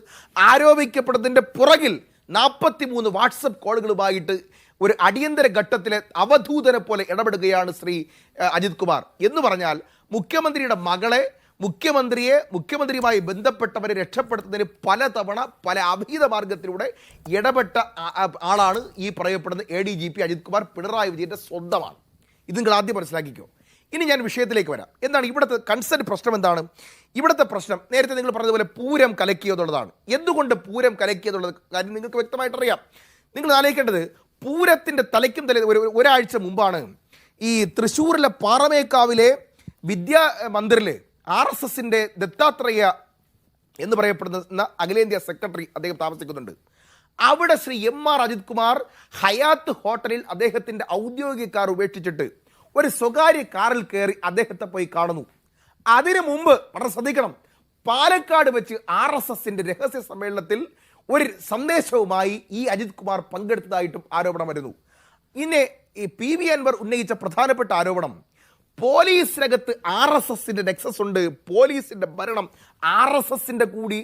ആരോപിക്കപ്പെടുന്നതിൻ്റെ പുറകിൽ 43 വാട്സപ്പ് കോളുകളുമായിട്ട് ഒരു അടിയന്തര ഘട്ടത്തിലെ അവധൂതനെ പോലെ ഇടപെടുകയാണ് ശ്രീ അജിത് കുമാർ. എന്ന് പറഞ്ഞാൽ മുഖ്യമന്ത്രിയുടെ മകളെ, മുഖ്യമന്ത്രിയുമായി ബന്ധപ്പെട്ടവരെ രക്ഷപ്പെടുത്തുന്നതിന് പലതവണ പല അഭീത മാർഗത്തിലൂടെ ഇടപെട്ട ആളാണ് ഈ പറയപ്പെടുന്ന ADGP അജിത് കുമാർ. പിണറായി വിജയൻ്റെ സ്വന്തമാണ്. ഇത് നിങ്ങൾ ആദ്യം മനസ്സിലാക്കിക്കോ. ഇനി ഞാൻ വിഷയത്തിലേക്ക് വരാം. എന്താണ് ഇവിടുത്തെ കൺസേൺ പ്രശ്നം? എന്താണ് ഇവിടുത്തെ പ്രശ്നം? നേരത്തെ നിങ്ങൾ പറഞ്ഞതുപോലെ പൂരം കലക്കിയതുള്ളതാണ്. എന്തുകൊണ്ട് പൂരം കലക്കിയതുള്ളത് കാര്യം നിങ്ങൾക്ക് വ്യക്തമായിട്ടറിയാം. നിങ്ങൾ ആലോചിക്കേണ്ടത്, പൂരത്തിൻ്റെ തലയ്ക്കും ഒരാഴ്ച മുമ്പാണ് ഈ തൃശ്ശൂരിലെ പാറമേക്കാവിലെ വിദ്യാ മന്ദിറിൽ RSSൻ്റെ ദത്താത്രേയ എന്ന് പറയപ്പെടുന്ന അഖിലേന്ത്യാ സെക്രട്ടറി അദ്ദേഹം താമസിക്കുന്നുണ്ട്. അവിടെ ശ്രീ MR അജിത് കുമാർ ഹയാത്ത് ഹോട്ടലിൽ അദ്ദേഹത്തിൻ്റെ ഔദ്യോഗിക കാർ ഉപേക്ഷിച്ചിട്ട് ഒരു സ്വകാര്യ കാറിൽ കയറി അദ്ദേഹത്തെ പോയി കാണുന്നു. അതിനു മുമ്പ് വളരെ ശ്രദ്ധിക്കണം, പാലക്കാട് വെച്ച് RSSൻ്റെ രഹസ്യ സമ്മേളനത്തിൽ ഒരു സന്ദേശവുമായി ഈ അജിത് കുമാർ പങ്കെടുത്തതായിട്ടും ആരോപണം വരുന്നു. ഇന്നെ ഈ PV അൻവർ ഉന്നയിച്ച പ്രധാനപ്പെട്ട ആരോപണം, പോലീസിനകത്ത് RSSൻ്റെ നെക്സസ് ഉണ്ട്, പോലീസിൻ്റെ ഭരണം RSSൻ്റെ കൂടി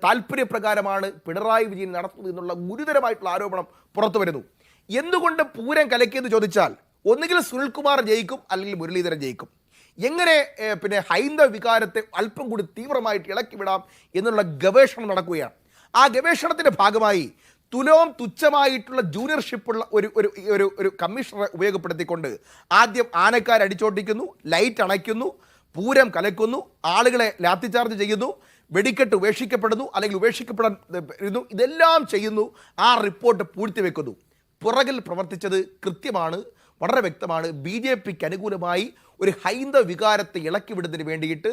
താല്പര്യപ്രകാരമാണ് പിണറായി വിജയൻ നടത്തുന്നത് എന്നുള്ള ഗുരുതരമായിട്ടുള്ള ആരോപണം പുറത്തു വരുന്നു. എന്തുകൊണ്ട് പൂരം കലക്കിയെന്ന് ചോദിച്ചാൽ, ഒന്നുകിൽ സുനിൽകുമാർ ജയിക്കും, അല്ലെങ്കിൽ മുരളീധരൻ ജയിക്കും. എങ്ങനെ പിന്നെ ഹൈന്ദവ വികാരത്തെ അല്പം കൂടി തീവ്രമായിട്ട് ഇളക്കി വിടാം എന്നുള്ള ഗവേഷണം നടക്കുകയാണ്. ആ ഗവേഷണത്തിൻ്റെ ഭാഗമായി തുച്ഛമായിട്ടുള്ള ജൂനിയർഷിപ്പുള്ള ഒരു കമ്മീഷണറെ ഉപയോഗപ്പെടുത്തിക്കൊണ്ട് ആദ്യം ആനക്കാരടിച്ചോട്ടിക്കുന്നു, ലൈറ്റ് അണയ്ക്കുന്നു, പൂരം കലക്കുന്നു, ആളുകളെ ലാത്തിചാർജ് ചെയ്യുന്നു, വെടിക്കെട്ട് ഉപേക്ഷിക്കപ്പെടുന്നു, അല്ലെങ്കിൽ ഉപേക്ഷിക്കപ്പെടാൻ ഇതെല്ലാം ചെയ്യുന്നു. ആ റിപ്പോർട്ട് പൂഴ്ത്തിവെക്കുന്നു. പുറകിൽ പ്രവർത്തിച്ചത് കൃത്യമാണ്. വളരെ വ്യക്തമാണ്. BJPക്ക് അനുകൂലമായി ഒരു ഹൈന്ദവ വികാരത്തെ ഇളക്കി വിടുന്നതിന് വേണ്ടിയിട്ട്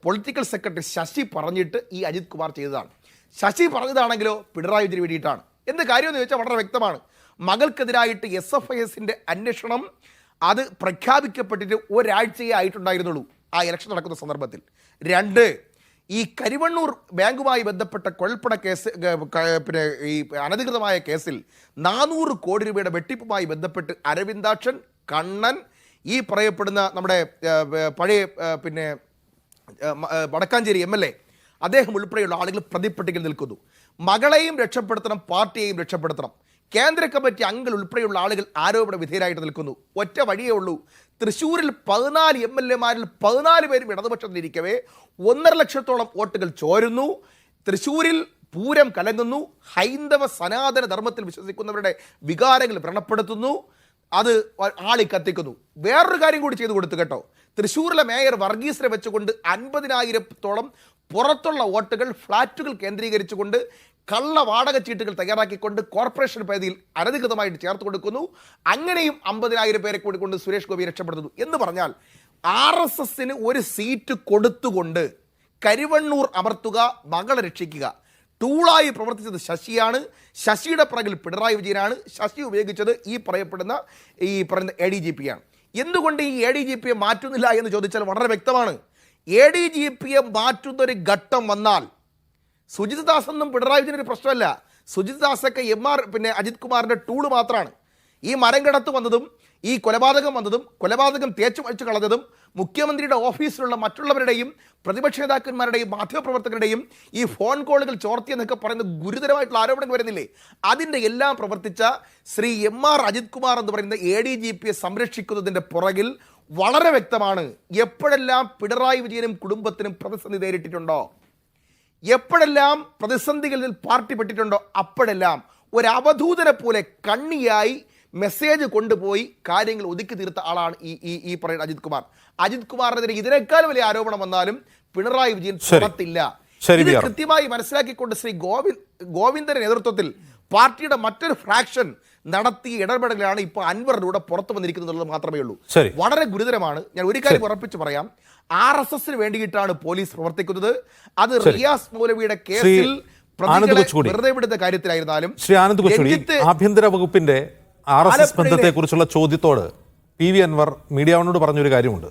പൊളിറ്റിക്കൽ സെക്രട്ടറി ശശി പറഞ്ഞിട്ട് ഈ അജിത് കുമാർ ചെയ്തതാണ്. ശശി പറഞ്ഞതാണെങ്കിലോ പിണറായി വിജയന് വേണ്ടിയിട്ടാണ്. എന്ത് കാര്യമെന്ന് ചോദിച്ചാൽ വളരെ വ്യക്തമാണ്. മകൾക്കെതിരായിട്ട് SFISന്റെ അന്വേഷണം അത് പ്രഖ്യാപിക്കപ്പെട്ടിട്ട് ഒരാഴ്ചയേ ആയിട്ടുണ്ടായിരുന്നുള്ളൂ ആ ഇലക്ഷൻ നടക്കുന്ന സന്ദർഭത്തിൽ. 2, ഈ കരിവണ്ണൂർ ബാങ്കുമായി ബന്ധപ്പെട്ട കുഴൽപ്പണ കേസ്, ഈ അനധികൃതമായ കേസിൽ 400 കോടി രൂപയുടെ വെട്ടിപ്പുമായി ബന്ധപ്പെട്ട് അരവിന്ദാക്ഷൻ, കണ്ണൻ, ഈ പറയപ്പെടുന്ന നമ്മുടെ പഴയ വടക്കാഞ്ചേരി MLA അദ്ദേഹം ഉൾപ്പെടെയുള്ള ആളുകൾ പ്രതിപ്പട്ടികയിൽ നിൽക്കുന്നു. മകളെയും രക്ഷപ്പെടുത്തണം, പാർട്ടിയെയും രക്ഷപ്പെടുത്തണം. കേന്ദ്ര കമ്മിറ്റി അംഗങ്ങൾ ഉൾപ്പെടെയുള്ള ആളുകൾ ആരോപണ വിധേയരായിട്ട് നിൽക്കുന്നു. ഒറ്റ വഴിയേ ഉള്ളൂ. തൃശ്ശൂരിൽ 14 MLA-മാരിൽ 14 പേരും ഇടതുപക്ഷത്തിലിരിക്കവേ 1.5 ലക്ഷത്തോളം വോട്ടുകൾ ചോരുന്നു. തൃശ്ശൂരിൽ പൂരം കലങ്ങുന്നു. ഹൈന്ദവ സനാതന ധർമ്മത്തിൽ വിശ്വസിക്കുന്നവരുടെ വികാരങ്ങൾ വ്രണപ്പെടുത്തുന്നു. അത് ആളി കത്തിക്കുന്നു. വേറൊരു കാര്യം കൂടി ചെയ്തു കൊടുത്തു കേട്ടോ. തൃശ്ശൂരിലെ മേയർ വർഗീസിനെ വെച്ചുകൊണ്ട് 50,000-ത്തോളം പുറത്തുള്ള വോട്ടുകൾ ഫ്ളാറ്റുകൾ കേന്ദ്രീകരിച്ചുകൊണ്ട് കള്ള വാടക ചീട്ടുകൾ തയ്യാറാക്കിക്കൊണ്ട് കോർപ്പറേഷൻ പരിധിയിൽ അനധികൃതമായിട്ട് ചേർത്ത് കൊടുക്കുന്നു. അങ്ങനെയും 50,000 പേരെ കൂടി കൊണ്ട് സുരേഷ് ഗോപി രക്ഷപ്പെടുത്തുന്നു. എന്ന് പറഞ്ഞാൽ RSSന് ഒരു സീറ്റ് കൊടുത്തുകൊണ്ട് കരിവണ്ണൂർ അമർത്തുക, മകളെ രക്ഷിക്കുക. ടൂളായി പ്രവർത്തിച്ചത് ശശിയാണ്. ശശിയുടെ പിറകിൽ പിണറായി വിജയനാണ്. ശശി ഉപയോഗിച്ചത് ഈ പറയുന്ന ADGP-യാണ്. എന്തുകൊണ്ട് ഈ ADGP-യെ മാറ്റുന്നില്ല എന്ന് ചോദിച്ചാൽ വളരെ വ്യക്തമാണ്. ADGP-യെ മാറ്റുന്നൊരു ഘട്ടം വന്നാൽ സുജിത് ദാസ് ഒന്നും പിണറായി വിജയൻ ഒരു പ്രശ്നമല്ല. സുജിത് ദാസൊക്കെ അജിത് കുമാറിന്റെ ടൂള് മാത്രമാണ്. ഈ മരം കടത്ത് വന്നതും ഈ കൊലപാതകം വന്നതും കൊലപാതകം തേച്ചു മഴിച്ചു കളഞ്ഞതും മുഖ്യമന്ത്രിയുടെ ഓഫീസിലുള്ള മറ്റുള്ളവരുടെയും പ്രതിപക്ഷ നേതാക്കന്മാരുടെയും മാധ്യമപ്രവർത്തകരുടെയും ഈ ഫോൺ കോളുകൾ ചോർത്തിയെന്നൊക്കെ പറയുന്ന ഗുരുതരമായിട്ടുള്ള ആരോപണങ്ങൾ വരുന്നില്ലേ? അതിൻ്റെ എല്ലാം പ്രവർത്തിച്ച ശ്രീ MR അജിത് കുമാർ എന്ന് പറയുന്ന ADGP-യെ സംരക്ഷിക്കുന്നതിൻ്റെ പുറകിൽ വളരെ വ്യക്തമാണ്. എപ്പോഴെല്ലാം പിണറായി വിജയനും കുടുംബത്തിനും പ്രതിസന്ധി നേരിട്ടിട്ടുണ്ടോ, എപ്പോഴെല്ലാം പ്രതിസന്ധികളിൽ പാർട്ടി പെട്ടിട്ടുണ്ടോ, അപ്പോഴെല്ലാം ഒരു അവധൂതനെ പോലെ കണ്ണിയായി മെസ്സേജ് കൊണ്ടുപോയി കാര്യങ്ങൾ ഒതുക്കി തീർത്ത ആളാണ് ഈ പറയുന്ന അജിത് കുമാർ. അജിത് കുമാറിനെതിരെ ഇതിനേക്കാൾ വലിയ ആരോപണം വന്നാലും പിണറായി വിജയൻ പുറത്തില്ല. ഇത് കൃത്യമായി മനസ്സിലാക്കിക്കൊണ്ട് ശ്രീ ഗോവിന്ദന്റെ നേതൃത്വത്തിൽ പാർട്ടിയുടെ മറ്റൊരു ഫ്രാക്ഷൻ നടത്തിയ ഇടപെടലാണ് ഇപ്പോൾ അൻവറിലൂടെ പുറത്തു വന്നിരിക്കുന്നത് മാത്രമേ ഉള്ളൂ. വളരെ ഗുരുതരമാണ്. ഞാൻ ഒരു കാര്യം ഉറപ്പിച്ചു പറയാം. RSSന് വേണ്ടിയിട്ടാണ് പോലീസ് പ്രവർത്തിക്കുന്നത്. അത് റിയാസ് മൗലവിയുടെ കേസിൽ വെറുതെ വിടുന്ന കാര്യത്തിലായിരുന്നാലും ആഭ്യന്തര വകുപ്പിന്റെ RSS ബന്ധത്തെക്കുറിച്ചുള്ള ചോദ്യത്തോട് PV അൻവർ മീഡിയ വണ്ണോട് പറഞ്ഞൊരു കാര്യമുണ്ട്.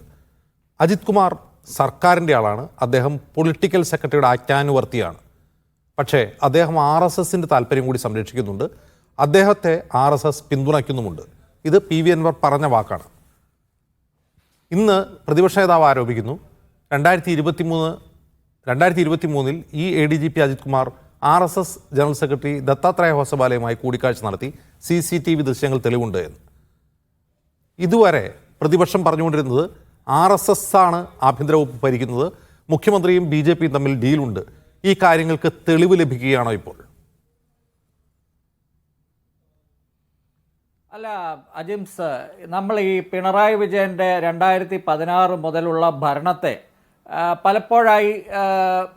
അജിത് കുമാർ സർക്കാരിൻ്റെ ആളാണ്, അദ്ദേഹം പൊളിറ്റിക്കൽ സെക്രട്ടറിയുടെ ആജ്ഞാനുവർത്തിയാണ്. പക്ഷേ അദ്ദേഹം RSSന്റെ താല്പര്യം കൂടി സംരക്ഷിക്കുന്നുണ്ട്, അദ്ദേഹത്തെ RSS പിന്തുണയ്ക്കുന്നുമുണ്ട്. ഇത് PV അൻവർ പറഞ്ഞ വാക്കാണ്. ഇന്ന് പ്രതിപക്ഷ നേതാവ് ആരോപിക്കുന്നു 2023 ഈ ADGP Ajit Kumar RSS general secretary Dattatreya ഹോസബാലയുമായി കൂടിക്കാഴ്ച നടത്തി, CCTV ദൃശ്യങ്ങൾ തെളിവുണ്ട് എന്ന്. ഇതുവരെ പ്രതിപക്ഷം പറഞ്ഞുകൊണ്ടിരുന്നത് RSS ആണ് ആഭ്യന്തര വകുപ്പ് ഭരിക്കുന്നത്, മുഖ്യമന്ത്രിയും BJPയും തമ്മിൽ ഡീലുണ്ട്. ഈ കാര്യങ്ങൾക്ക് തെളിവ് ലഭിക്കുകയാണോ ഇപ്പോൾ? അല്ല അജിംസ്, നമ്മൾ ഈ പിണറായി വിജയൻ്റെ 2016 മുതലുള്ള ഭരണത്തെ പലപ്പോഴായി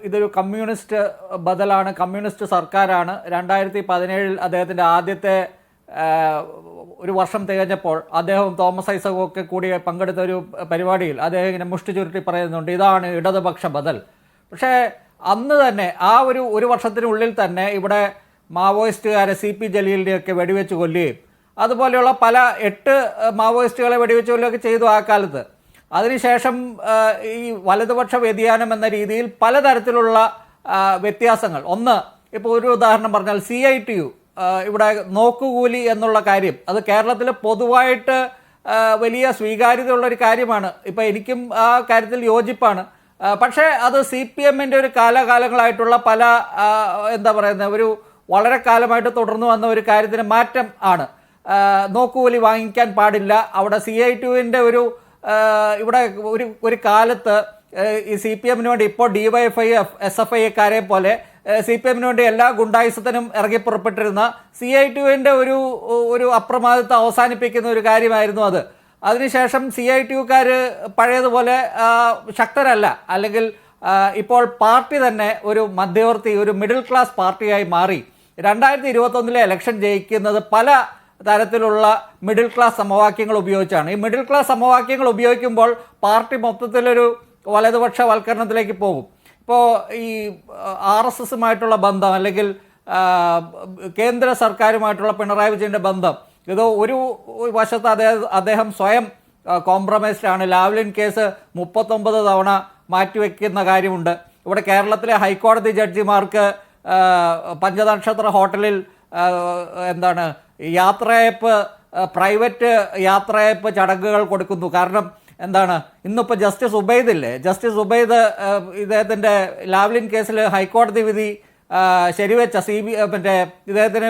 ഇതൊരു കമ്മ്യൂണിസ്റ്റ് ബദലാണ്, കമ്മ്യൂണിസ്റ്റ് സർക്കാരാണ്. 2017 അദ്ദേഹത്തിൻ്റെ ആദ്യത്തെ ഒരു വർഷം തികഞ്ഞപ്പോൾ അദ്ദേഹവും തോമസ് ഐസകും ഒക്കെ കൂടി പങ്കെടുത്ത ഒരു പരിപാടിയിൽ അദ്ദേഹം ഇങ്ങനെ മുഷ്ടി ചുരുട്ടി പറയുന്നുണ്ട്, ഇതാണ് ഇടതുപക്ഷ ബദൽ. പക്ഷേ അന്ന് തന്നെ ആ ഒരു വർഷത്തിനുള്ളിൽ തന്നെ ഇവിടെ മാവോയിസ്റ്റുകാരെ CP ജലീലിനെയൊക്കെ വെടിവെച്ച് കൊല്ലുകയും അതുപോലെയുള്ള പല 8 മാവോയിസ്റ്റുകളെ വെടിവെച്ച് കൊല്ലുകയൊക്കെ ചെയ്തു ആ കാലത്ത്. അതിനുശേഷം ഈ വലതുപക്ഷ വ്യതിയാനം എന്ന രീതിയിൽ പലതരത്തിലുള്ള വ്യത്യാസങ്ങൾ. ഒന്ന്, ഇപ്പോൾ ഒരു ഉദാഹരണം പറഞ്ഞാൽ CITU ഇവിടെ നോക്കുകൂലി എന്നുള്ള കാര്യം, അത് കേരളത്തിൽ പൊതുവായിട്ട് വലിയ സ്വീകാര്യതയുള്ളൊരു കാര്യമാണ്. ഇപ്പം എനിക്കും ആ കാര്യത്തിൽ യോജിപ്പാണ്. പക്ഷേ അത് CPM-ൻ്റെ ഒരു കാലാകാലങ്ങളായിട്ടുള്ള പല എന്താ പറയുന്നത് ഒരു വളരെ കാലമായിട്ട് തുടർന്നു വന്ന ഒരു കാര്യത്തിന് മാറ്റം ആണ്. നോക്കുകൂലി വാങ്ങിക്കാൻ പാടില്ല. അവിടെ CITU-ൻ്റെ ഇവിടെ ഒരു കാലത്ത് ഈ CPM-ന് വേണ്ടി ഇപ്പോൾ DYFI SFI-ക്കാരെ പോലെ CPM-ന് വേണ്ടി എല്ലാ ഗുണ്ടായുസത്തിനും ഇറങ്ങിപ്പുറപ്പെട്ടിരുന്ന CITU-ൻ്റെ ഒരു അപ്രമാദിത്വം അവസാനിപ്പിക്കുന്ന ഒരു കാര്യമായിരുന്നു അത്. അതിനുശേഷം CITU-ക്കാർ പഴയതുപോലെ ശക്തരല്ല, അല്ലെങ്കിൽ ഇപ്പോൾ പാർട്ടി തന്നെ ഒരു മധ്യവർത്തി, ഒരു മിഡിൽ ക്ലാസ് പാർട്ടിയായി മാറി. 2021 ഇലക്ഷൻ ജയിക്കുന്നത് പല തരത്തിലുള്ള മിഡിൽ ക്ലാസ് സമവാക്യങ്ങൾ ഉപയോഗിച്ചാണ്. ഈ മിഡിൽ ക്ലാസ് സമവാക്യങ്ങൾ ഉപയോഗിക്കുമ്പോൾ പാർട്ടി മൊത്തത്തിലൊരു വലതുപക്ഷവൽക്കരണത്തിലേക്ക് പോകും. ഇപ്പോൾ ഈ RSSുമായിട്ടുള്ള ബന്ധം അല്ലെങ്കിൽ കേന്ദ്ര സർക്കാരുമായിട്ടുള്ള പിണറായി വിജയൻ്റെ ബന്ധം, ഇത് ഒരു വശത്ത് അദ്ദേഹം സ്വയം കോംപ്രമൈസ്ഡ് ആണ്. ലാവ്ലിൻ കേസ് 39 തവണ മാറ്റിവെക്കുന്ന കാര്യമുണ്ട്. ഇവിടെ കേരളത്തിലെ ഹൈക്കോടതി ജഡ്ജിമാർക്ക് പഞ്ചനക്ഷത്ര ഹോട്ടലിൽ യാത്രയയപ്പ്, പ്രൈവറ്റ് യാത്രയയപ്പ് ചടങ്ങുകൾ കൊടുക്കുന്നു. കാരണം ഇന്നിപ്പോൾ ജസ്റ്റിസ് ഉബൈദ് ഇദ്ദേഹത്തിൻ്റെ ലാവ്ലിൻ കേസിൽ ഹൈക്കോടതി വിധി ശരിവെച്ച ഇദ്ദേഹത്തിന്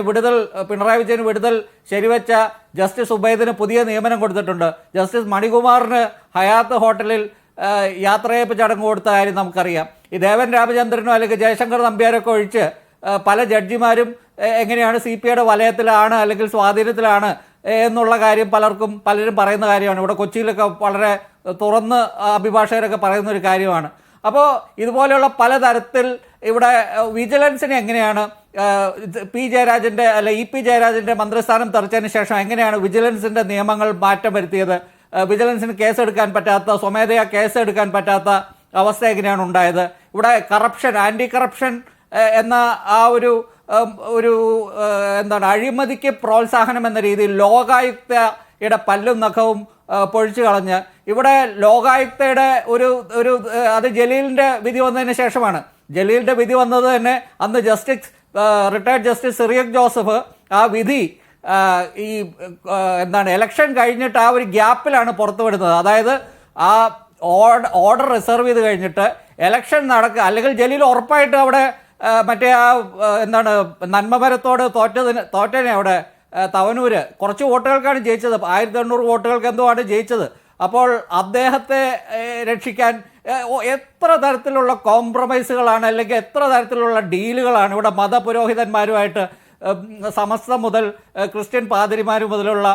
പിണറായി വിജയന് വിടുതൽ ശരിവെച്ച ജസ്റ്റിസ് ഉബൈദിന് പുതിയ നിയമനം കൊടുത്തിട്ടുണ്ട്. ജസ്റ്റിസ് മണികുമാറിന് ഹയാത്ത് ഹോട്ടലിൽ യാത്രയയപ്പ് ചടങ്ങ് കൊടുത്ത കാര്യം നമുക്കറിയാം. ഈ ദേവൻ രാമചന്ദ്രനോ അല്ലെങ്കിൽ ജയശങ്കർ നമ്പ്യാരൊക്കെ ഒഴിച്ച് പല ജഡ്ജിമാരും എങ്ങനെയാണ് CPIയുടെ വലയത്തിലാണ് അല്ലെങ്കിൽ സ്വാധീനത്തിലാണ് എന്നുള്ള കാര്യം പലരും പറയുന്ന കാര്യമാണ്. ഇവിടെ കൊച്ചിയിലൊക്കെ വളരെ തുറന്ന് അഭിഭാഷകരൊക്കെ പറയുന്ന ഒരു കാര്യമാണ്. അപ്പോൾ ഇതുപോലെയുള്ള പലതരത്തിൽ ഇവിടെ വിജിലൻസിന് എങ്ങനെയാണ് പി ജയരാജൻ്റെ മന്ത്രിസ്ഥാനം തെറിച്ചതിന് ശേഷം എങ്ങനെയാണ് വിജിലൻസിൻ്റെ നിയമങ്ങൾ മാറ്റം വരുത്തിയത്, വിജിലൻസിന് കേസെടുക്കാൻ പറ്റാത്ത, സ്വമേധയാ കേസെടുക്കാൻ പറ്റാത്ത അവസ്ഥ എങ്ങനെയാണ് ഉണ്ടായത്, ഇവിടെ ആൻറ്റി കറപ്ഷൻ എന്ന ആ ഒരു അഴിമതിക്ക് പ്രോത്സാഹനം എന്ന രീതിയിൽ ലോകായുക്തയുടെ പല്ലും നഖവും പൊഴിച്ചു കളഞ്ഞ് ഇവിടെ ലോകായുക്തയുടെ അത് ജലീലിൻ്റെ വിധി വന്നതിന് ശേഷമാണ്. ജലീലിൻ്റെ വിധി വന്നത് തന്നെ അന്ന് റിട്ടയർഡ് ജസ്റ്റിസ് സിറിയക് ജോസഫ് ആ വിധി ഇലക്ഷൻ കഴിഞ്ഞിട്ട് ആ ഒരു ഗ്യാപ്പിലാണ് പുറത്തുവിടുന്നത്. അതായത് ആ ഓർഡർ റിസർവ് ചെയ്ത് കഴിഞ്ഞിട്ട് ഇലക്ഷൻ അല്ലെങ്കിൽ ജലീൽ ഉറപ്പായിട്ട് അവിടെ നന്മമരത്തോട് തോറ്റനെ അവിടെ തവനൂര് കുറച്ച് വോട്ടുകൾക്കാണ് ജയിച്ചത്, 1800 വോട്ടുകൾക്ക് എന്തോ ആണ് ജയിച്ചത്. അപ്പോൾ അദ്ദേഹത്തെ രക്ഷിക്കാൻ എത്ര തരത്തിലുള്ള കോംപ്രമൈസുകളാണ് അല്ലെങ്കിൽ എത്ര തരത്തിലുള്ള ഡീലുകളാണ് ഇവിടെ മതപുരോഹിതന്മാരുമായിട്ട്, സമസ്ത മുതൽ ക്രിസ്ത്യൻ പാതിരിമാർ മുതലുള്ള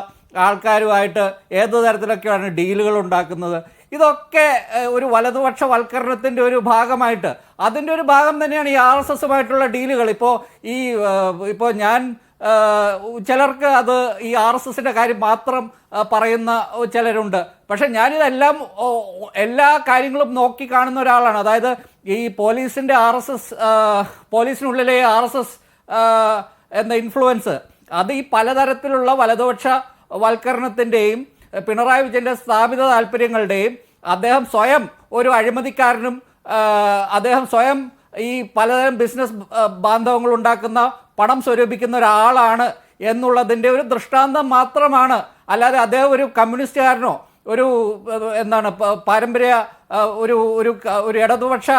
ആൾക്കാരുമായിട്ട് ഏത് തരത്തിലൊക്കെയാണ് ഡീലുകൾ ഉണ്ടാക്കുന്നത്. ഇതൊക്കെ ഒരു വലതുപക്ഷവൽക്കരണത്തിൻ്റെ ഒരു ഭാഗമായിട്ട്, അതിൻ്റെ ഒരു ഭാഗം തന്നെയാണ് ഈ RSSുമായിട്ടുള്ള ഡീലുകൾ. ഇപ്പോൾ ഞാൻ ചിലർക്ക് അത് ഈ RSSൻ്റെ കാര്യം മാത്രം പറയുന്ന ചിലരുണ്ട്. പക്ഷെ ഞാനിതെല്ലാം എല്ലാ കാര്യങ്ങളും നോക്കി കാണുന്ന ഒരാളാണ്. അതായത് ഈ പോലീസിനുള്ളിലെ RSS എന്ന ഇൻഫ്ലുവൻസ് അത് ഈ പലതരത്തിലുള്ള വലതുപക്ഷവൽക്കരണത്തിൻ്റെയും പിണറായി വിജയൻ്റെ സ്ഥാപിത താല്പര്യങ്ങളുടെയും അദ്ദേഹം സ്വയം ഒരു അഴിമതിക്കാരനും അദ്ദേഹം സ്വയം ഈ പലതരം ബിസിനസ് ബാന്ധവങ്ങൾ ഉണ്ടാക്കുന്ന പണം സ്വരൂപിക്കുന്ന ഒരാളാണ് എന്നുള്ളതിൻ്റെ ഒരു ദൃഷ്ടാന്തം മാത്രമാണ്. അല്ലാതെ അദ്ദേഹം ഒരു കമ്മ്യൂണിസ്റ്റുകാരനോ ഒരു പാരമ്പര്യ ഒരു ഇടതുപക്ഷ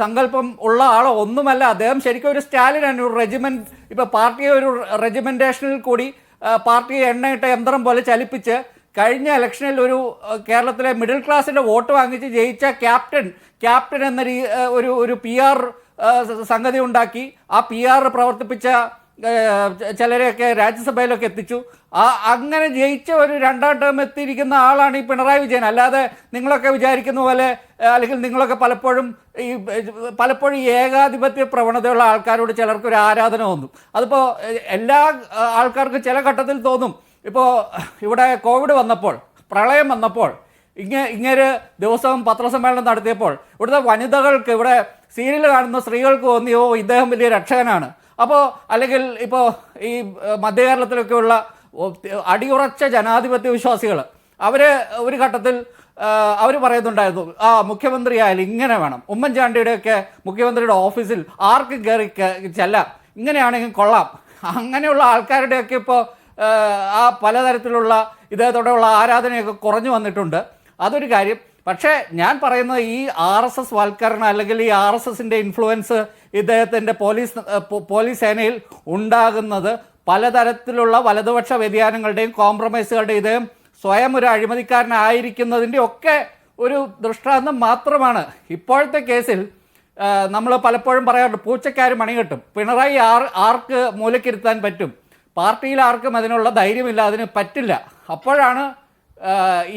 സങ്കല്പം ഉള്ള ആളോ ഒന്നുമല്ല. അദ്ദേഹം ശരിക്കും ഒരു സ്റ്റാലിനാണ്. ഒരു റെജിമെൻറ്റ്, ഇപ്പോൾ പാർട്ടിയെ ഒരു റെജിമെൻറ്റേഷനിൽ കൂടി പാർട്ടിയെ എണ്ണയിട്ട യന്ത്രം പോലെ ചലിപ്പിച്ച് കഴിഞ്ഞ ഇലക്ഷനിൽ കേരളത്തിലെ മിഡിൽ ക്ലാസിൻ്റെ വോട്ട് വാങ്ങിച്ച് ജയിച്ച ക്യാപ്റ്റൻ എന്ന ഒരു PR സംഗതി ഉണ്ടാക്കി. ആ PR പ്രവർത്തിപ്പിച്ച ചിലരെയൊക്കെ രാജ്യസഭയിലൊക്കെ എത്തിച്ചു. അങ്ങനെ ജയിച്ച ഒരു 2ാം ടേം എത്തിയിരിക്കുന്ന ആളാണ് ഈ പിണറായി വിജയൻ. അല്ലാതെ നിങ്ങളൊക്കെ വിചാരിക്കുന്ന പോലെ അല്ലെങ്കിൽ നിങ്ങളൊക്കെ പലപ്പോഴും ഏകാധിപത്യ പ്രവണതയുള്ള ആൾക്കാരോട് ചിലർക്കൊരു ആരാധന തോന്നും. അതിപ്പോൾ എല്ലാ ആൾക്കാർക്കും ചില ഘട്ടത്തിൽ തോന്നും. ഇപ്പോൾ ഇവിടെ കോവിഡ് വന്നപ്പോൾ, പ്രളയം വന്നപ്പോൾ, ഇങ്ങനെ ദിവസവും പത്രസമ്മേളനം നടത്തിയപ്പോൾ ഇവിടുത്തെ വനിതകൾക്ക്, ഇവിടെ സീരിയൽ കാണുന്ന സ്ത്രീകൾക്ക് തോന്നിയോ ഇദ്ദേഹം വലിയ രക്ഷകനാണ്. അപ്പോൾ അല്ലെങ്കിൽ ഇപ്പോൾ ഈ മധ്യകേരളത്തിലൊക്കെയുള്ള അടിയുറച്ച ജനാധിപത്യ വിശ്വാസികൾ അവർ ഒരു ഘട്ടത്തിൽ അവർ പറയുന്നുണ്ടായിരുന്നു, മുഖ്യമന്ത്രിയായാലും ഇങ്ങനെ വേണം, ഉമ്മൻചാണ്ടിയുടെയൊക്കെ മുഖ്യമന്ത്രിയുടെ ഓഫീസിൽ ആർക്കും കയറി ചെല്ലാം, ഇങ്ങനെയാണെങ്കിൽ കൊള്ളാം. അങ്ങനെയുള്ള ആൾക്കാരുടെയൊക്കെ ഇപ്പോൾ ആ പലതരത്തിലുള്ള ഇദ്ദേഹത്തോടെയുള്ള ആരാധനയൊക്കെ കുറഞ്ഞു വന്നിട്ടുണ്ട്. അതൊരു കാര്യം. പക്ഷേ ഞാൻ പറയുന്നത് ഈ RSS വൽക്കരണം അല്ലെങ്കിൽ ഈ RSSൻ്റെ ഇൻഫ്ലുവൻസ് ഇദ്ദേഹത്തിൻ്റെ പോലീസ് സേനയിൽ ഉണ്ടാകുന്നത് പലതരത്തിലുള്ള വലതുപക്ഷ വ്യതിയാനങ്ങളുടെയും കോംപ്രമൈസുകളുടെയും ഇദ്ദേഹം സ്വയം ഒരു അഴിമതിക്കാരനായിരിക്കുന്നതിൻ്റെ ഒക്കെ ഒരു ദൃഷ്ടാന്തം മാത്രമാണ്. ഇപ്പോഴത്തെ കേസിൽ നമ്മൾ പലപ്പോഴും പറയാറുണ്ട്, പൂച്ചക്കാർ മണി കെട്ടും. പിണറായി ആർക്ക് മൂലക്കിരുത്താൻ പറ്റും, പാർട്ടിയിൽ ആർക്കും അതിനുള്ള ധൈര്യമില്ല, അതിന് പറ്റില്ല. അപ്പോഴാണ്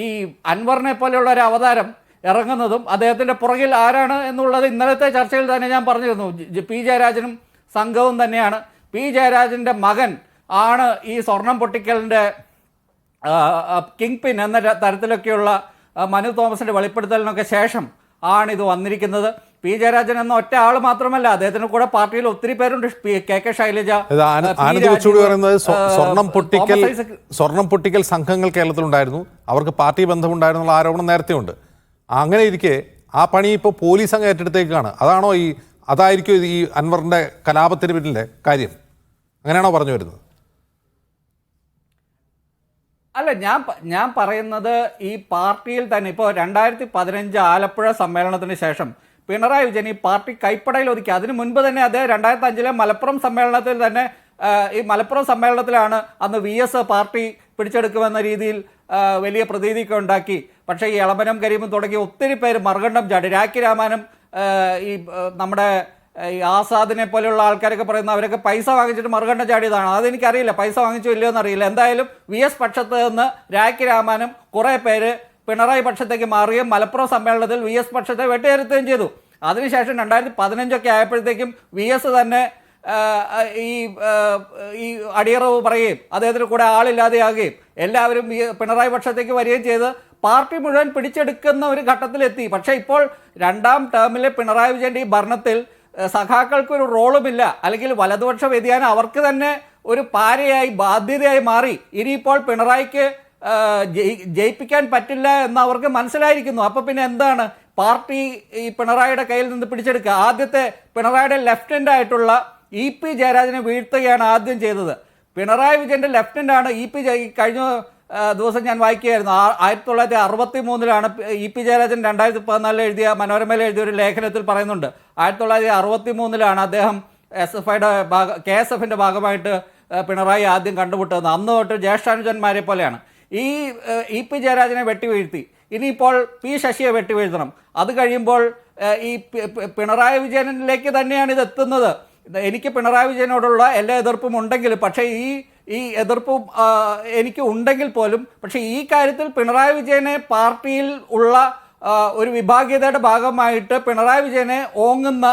ഈ അൻവറിനെ പോലെയുള്ള ഒരു അവതാരം ഇറങ്ങുന്നതും അദ്ദേഹത്തിൻ്റെ പുറകിൽ ആരാണ് എന്നുള്ളത് ഇന്നലത്തെ ചർച്ചയിൽ തന്നെ ഞാൻ പറഞ്ഞിരുന്നു. പി ജയരാജനും സംഘവും തന്നെയാണ്. പി ജയരാജൻ്റെ മകൻ ആണ് ഈ സ്വർണം പൊട്ടിക്കലിൻ്റെ കിങ് പിൻ എന്ന തരത്തിലൊക്കെയുള്ള മനു തോമസിൻ്റെ വെളിപ്പെടുത്തലിനൊക്കെ ശേഷം ആണ് ഇത് വന്നിരിക്കുന്നത്. പി ജയരാജൻ എന്ന ഒറ്റ ആൾ മാത്രമല്ല, അദ്ദേഹത്തിന് കൂടെ പാർട്ടിയിൽ ഒത്തിരി പേരുണ്ട്. കെ ശൈലജ, ആനന്ദ് കൊച്ചുകൂടി പറയുന്നത് സ്വർണം പൊട്ടിക്കൽ സംഘങ്ങൾ കേരളത്തിലുണ്ടായിരുന്നു, അവർക്ക് പാർട്ടി ബന്ധമുണ്ടായിരുന്നുള്ള ആരോപണം നേരത്തെ ഉണ്ട്. അങ്ങനെ ഇരിക്കെ ആ പണി ഇപ്പോൾ പോലീസ് അങ്ങ് ഏറ്റെടുത്തേക്കാണ്. അതായിരിക്കും ഈ അൻവറിന്റെ കലാപത്തിന് പിന്നിലെ കാര്യം? അങ്ങനെയാണോ പറഞ്ഞു വരുന്നത്? അല്ല, ഞാൻ പറയുന്നത് ഈ പാർട്ടിയിൽ തന്നെ ഇപ്പോൾ 2015 ആലപ്പുഴ സമ്മേളനത്തിന് ശേഷം പിണറായി വിജയൻ ഈ പാർട്ടി കൈപ്പടയിൽ ഒതുക്കി. അതിനു മുൻപ് തന്നെ അദ്ദേഹം 2005 മലപ്പുറം സമ്മേളനത്തിൽ തന്നെ ഈ മലപ്പുറം സമ്മേളനത്തിലാണ് അന്ന് VS പാർട്ടി പിടിച്ചെടുക്കുമെന്ന രീതിയിൽ വലിയ പ്രതീതിയൊക്കെ ഉണ്ടാക്കി. പക്ഷേ ഈ എളമനം കരീമും തുടങ്ങി ഒത്തിരി പേര് മറുകണ്ഠം ചാടി. രാഖി രാമാനും ഈ നമ്മുടെ ഈ ആസാദിനെ പോലെയുള്ള ആൾക്കാരൊക്കെ പറയുന്ന അവരൊക്കെ പൈസ വാങ്ങിച്ചിട്ട് മറുകണ്ഠം ചാടിയതാണ്. അതെനിക്കറിയില്ല, പൈസ വാങ്ങിച്ചോ ഇല്ലയോ എന്നറിയില്ല. എന്തായാലും VS പക്ഷത്ത് നിന്ന് രാഖി രാമാനും കുറേ പേര് പിണറായി പക്ഷത്തേക്ക് മാറുകയും മലപ്പുറം സമ്മേളനത്തിൽ VS പക്ഷത്തെ വെട്ടിയിരുത്തുകയും ചെയ്തു. അതിനുശേഷം 2015 ആയപ്പോഴത്തേക്കും VS തന്നെ ഈ അടിയറവ് പറയുകയും അദ്ദേഹത്തിന് കൂടെ ആളില്ലാതെയാകുകയും എല്ലാവരും പിണറായി പക്ഷത്തേക്ക് വരികയും ചെയ്ത് പാർട്ടി മുഴുവൻ പിടിച്ചെടുക്കുന്ന ഒരു ഘട്ടത്തിലെത്തി. പക്ഷേ ഇപ്പോൾ 2ാം ടേമിലെ പിണറായി വിജയൻ്റെ ഈ ഭരണത്തിൽ സഖാക്കൾക്ക് ഒരു റോളുമില്ല, അല്ലെങ്കിൽ വലതുപക്ഷ വ്യതിയാനം അവർക്ക് തന്നെ ഒരു പാരയായി ബാധ്യതയായി മാറി. ഇനിയിപ്പോൾ പിണറായിക്ക് ജയിപ്പിക്കാൻ പറ്റില്ല എന്ന് അവർക്ക് മനസ്സിലായിരിക്കുന്നു. അപ്പോൾ പിന്നെ എന്താണ് പാർട്ടി ഈ പിണറായിയുടെ കയ്യിൽ നിന്ന് പിടിച്ചെടുക്കുക? ആദ്യത്തെ പിണറായിയുടെ ലെഫ്റ്റനന്റ് ആയിട്ടുള്ള EP ജയരാജനെ വീഴ്ത്തുകയാണ് ആദ്യം ചെയ്തത്. പിണറായി വിജയന്റെ ലെഫ്റ്റനന്റാണ് EP കഴിഞ്ഞ ദിവസം ഞാൻ വായിക്കുകയായിരുന്നു. 1963 EP ജയരാജൻ 2014 എഴുതിയ മനോരമയിൽ എഴുതിയ ഒരു ലേഖനത്തിൽ പറയുന്നുണ്ട്. 1963 അദ്ദേഹം KSFന്റെ ഭാഗമായിട്ട് പിണറായി ആദ്യം കണ്ടുമുട്ടുന്നത്. അന്ന് തൊട്ട് ജ്യേഷ്ഠാനുജന്മാരെ പോലെയാണ്. ഈ EP ജയരാജനെ വെട്ടിവീഴ്ത്തി. ഇനിയിപ്പോൾ P ശശിയെ വെട്ടിവീഴ്ത്തണം. അത് കഴിയുമ്പോൾ ഈ പിണറായി വിജയനിലേക്ക് തന്നെയാണ് ഇത് എത്തുന്നത്. എനിക്ക് പിണറായി വിജയനോടുള്ള എല്ലാ എതിർപ്പും ഉണ്ടെങ്കിലും, പക്ഷേ ഈ എതിർപ്പും എനിക്ക് ഉണ്ടെങ്കിൽ പോലും, പക്ഷേ ഈ കാര്യത്തിൽ പിണറായി വിജയനെ പാർട്ടിയിൽ ഉള്ള ഒരു വിഭാഗീയതയുടെ ഭാഗമായിട്ട് പിണറായി വിജയനെ ഓങ്ങുന്ന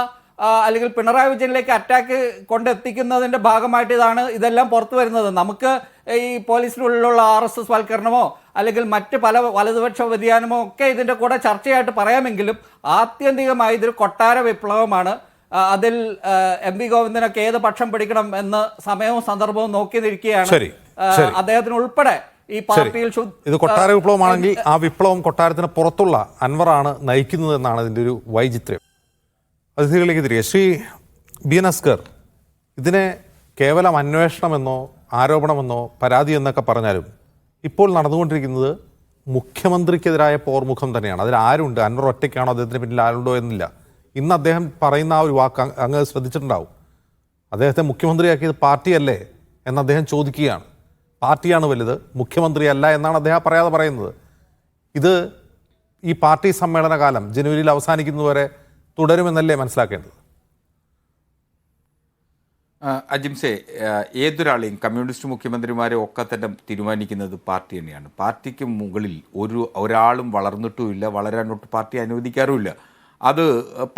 അല്ലെങ്കിൽ പിണറായി വിജയനിലേക്ക് അറ്റാക്ക് കൊണ്ടെത്തിക്കുന്നതിൻ്റെ ഭാഗമായിട്ട് ഇതെല്ലാം പുറത്തു വരുന്നത്. നമുക്ക് ഈ പോലീസിനുള്ളിലുള്ള RSS വൽക്കരണമോ അല്ലെങ്കിൽ മറ്റ് പല വലതുപക്ഷ വ്യതിയാനമോ ഒക്കെ ഇതിൻ്റെ കൂടെ ചർച്ചയായിട്ട് പറയാമെങ്കിലും ആത്യന്തികമായി ഇതൊരു കൊട്ടാര വിപ്ലവമാണ്. അതിൽ MV ഗോവിന്ദനൊക്കെ ഏത് പക്ഷം പിടിക്കണം എന്ന് സമയവും സന്ദർഭവും നോക്കി നിൽക്കുകയാണ്. അദ്ദേഹത്തിന് ഉൾപ്പെടെ ഈ പാർട്ടിയിൽ ഇത് കൊട്ടാര വിപ്ലവമാണെങ്കിൽ ആ വിപ്ലവം കൊട്ടാരത്തിന് പുറത്തുള്ള അൻവറാണ് നയിക്കുന്നത് എന്നാണ് ഇതിൻ്റെ ഒരു വൈചിത്രം. അതിഥികളിലേക്ക് തിരികെ ശ്രീ BN അസ്കർ, ഇതിനെ കേവലം അന്വേഷണമെന്നോ ആരോപണമെന്നോ പരാതി എന്നൊക്കെ പറഞ്ഞാലും ഇപ്പോൾ നടന്നുകൊണ്ടിരിക്കുന്നത് മുഖ്യമന്ത്രിക്കെതിരായ പോർമുഖം തന്നെയാണ്. അതിൽ ആരുണ്ട്? അൻവർ ഒറ്റയ്ക്കാണോ? അദ്ദേഹത്തിന് പിന്നിൽ ആരുണ്ടോ എന്നില്ല. ഇന്ന് അദ്ദേഹം പറയുന്ന ആ ഒരു വാക്ക് അങ്ങ് ശ്രദ്ധിച്ചിട്ടുണ്ടാവും. അദ്ദേഹത്തെ മുഖ്യമന്ത്രിയാക്കിയത് പാർട്ടിയല്ലേ എന്ന് അദ്ദേഹം ചോദിക്കുകയാണ്. പാർട്ടിയാണ് വലുത്, മുഖ്യമന്ത്രിയല്ല എന്നാണ് അദ്ദേഹം പറയാതെ പറയുന്നത്. ഇത് ഈ പാർട്ടി സമ്മേളന കാലം ജനുവരിയിൽ അവസാനിക്കുന്നതുവരെ തുടരുമെന്നല്ലേ മനസ്സിലാക്കേണ്ടത്? അജിംസെ, ഏതൊരാളെയും കമ്മ്യൂണിസ്റ്റ് മുഖ്യമന്ത്രിമാരെ ഒക്കെ തന്നെ തീരുമാനിക്കുന്നത് പാർട്ടി തന്നെയാണ്. പാർട്ടിക്ക് മുകളിൽ ഒരാളും വളർന്നിട്ടുമില്ല, വളരാനൊട്ട് പാർട്ടി അനുവദിക്കാറുമില്ല. അത്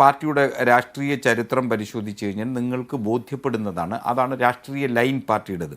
പാർട്ടിയുടെ രാഷ്ട്രീയ ചരിത്രം പരിശോധിച്ച് കഴിഞ്ഞാൽ നിങ്ങൾക്ക് ബോധ്യപ്പെടുന്നതാണ്. അതാണ് രാഷ്ട്രീയ ലൈൻ പാർട്ടിയുടേത്.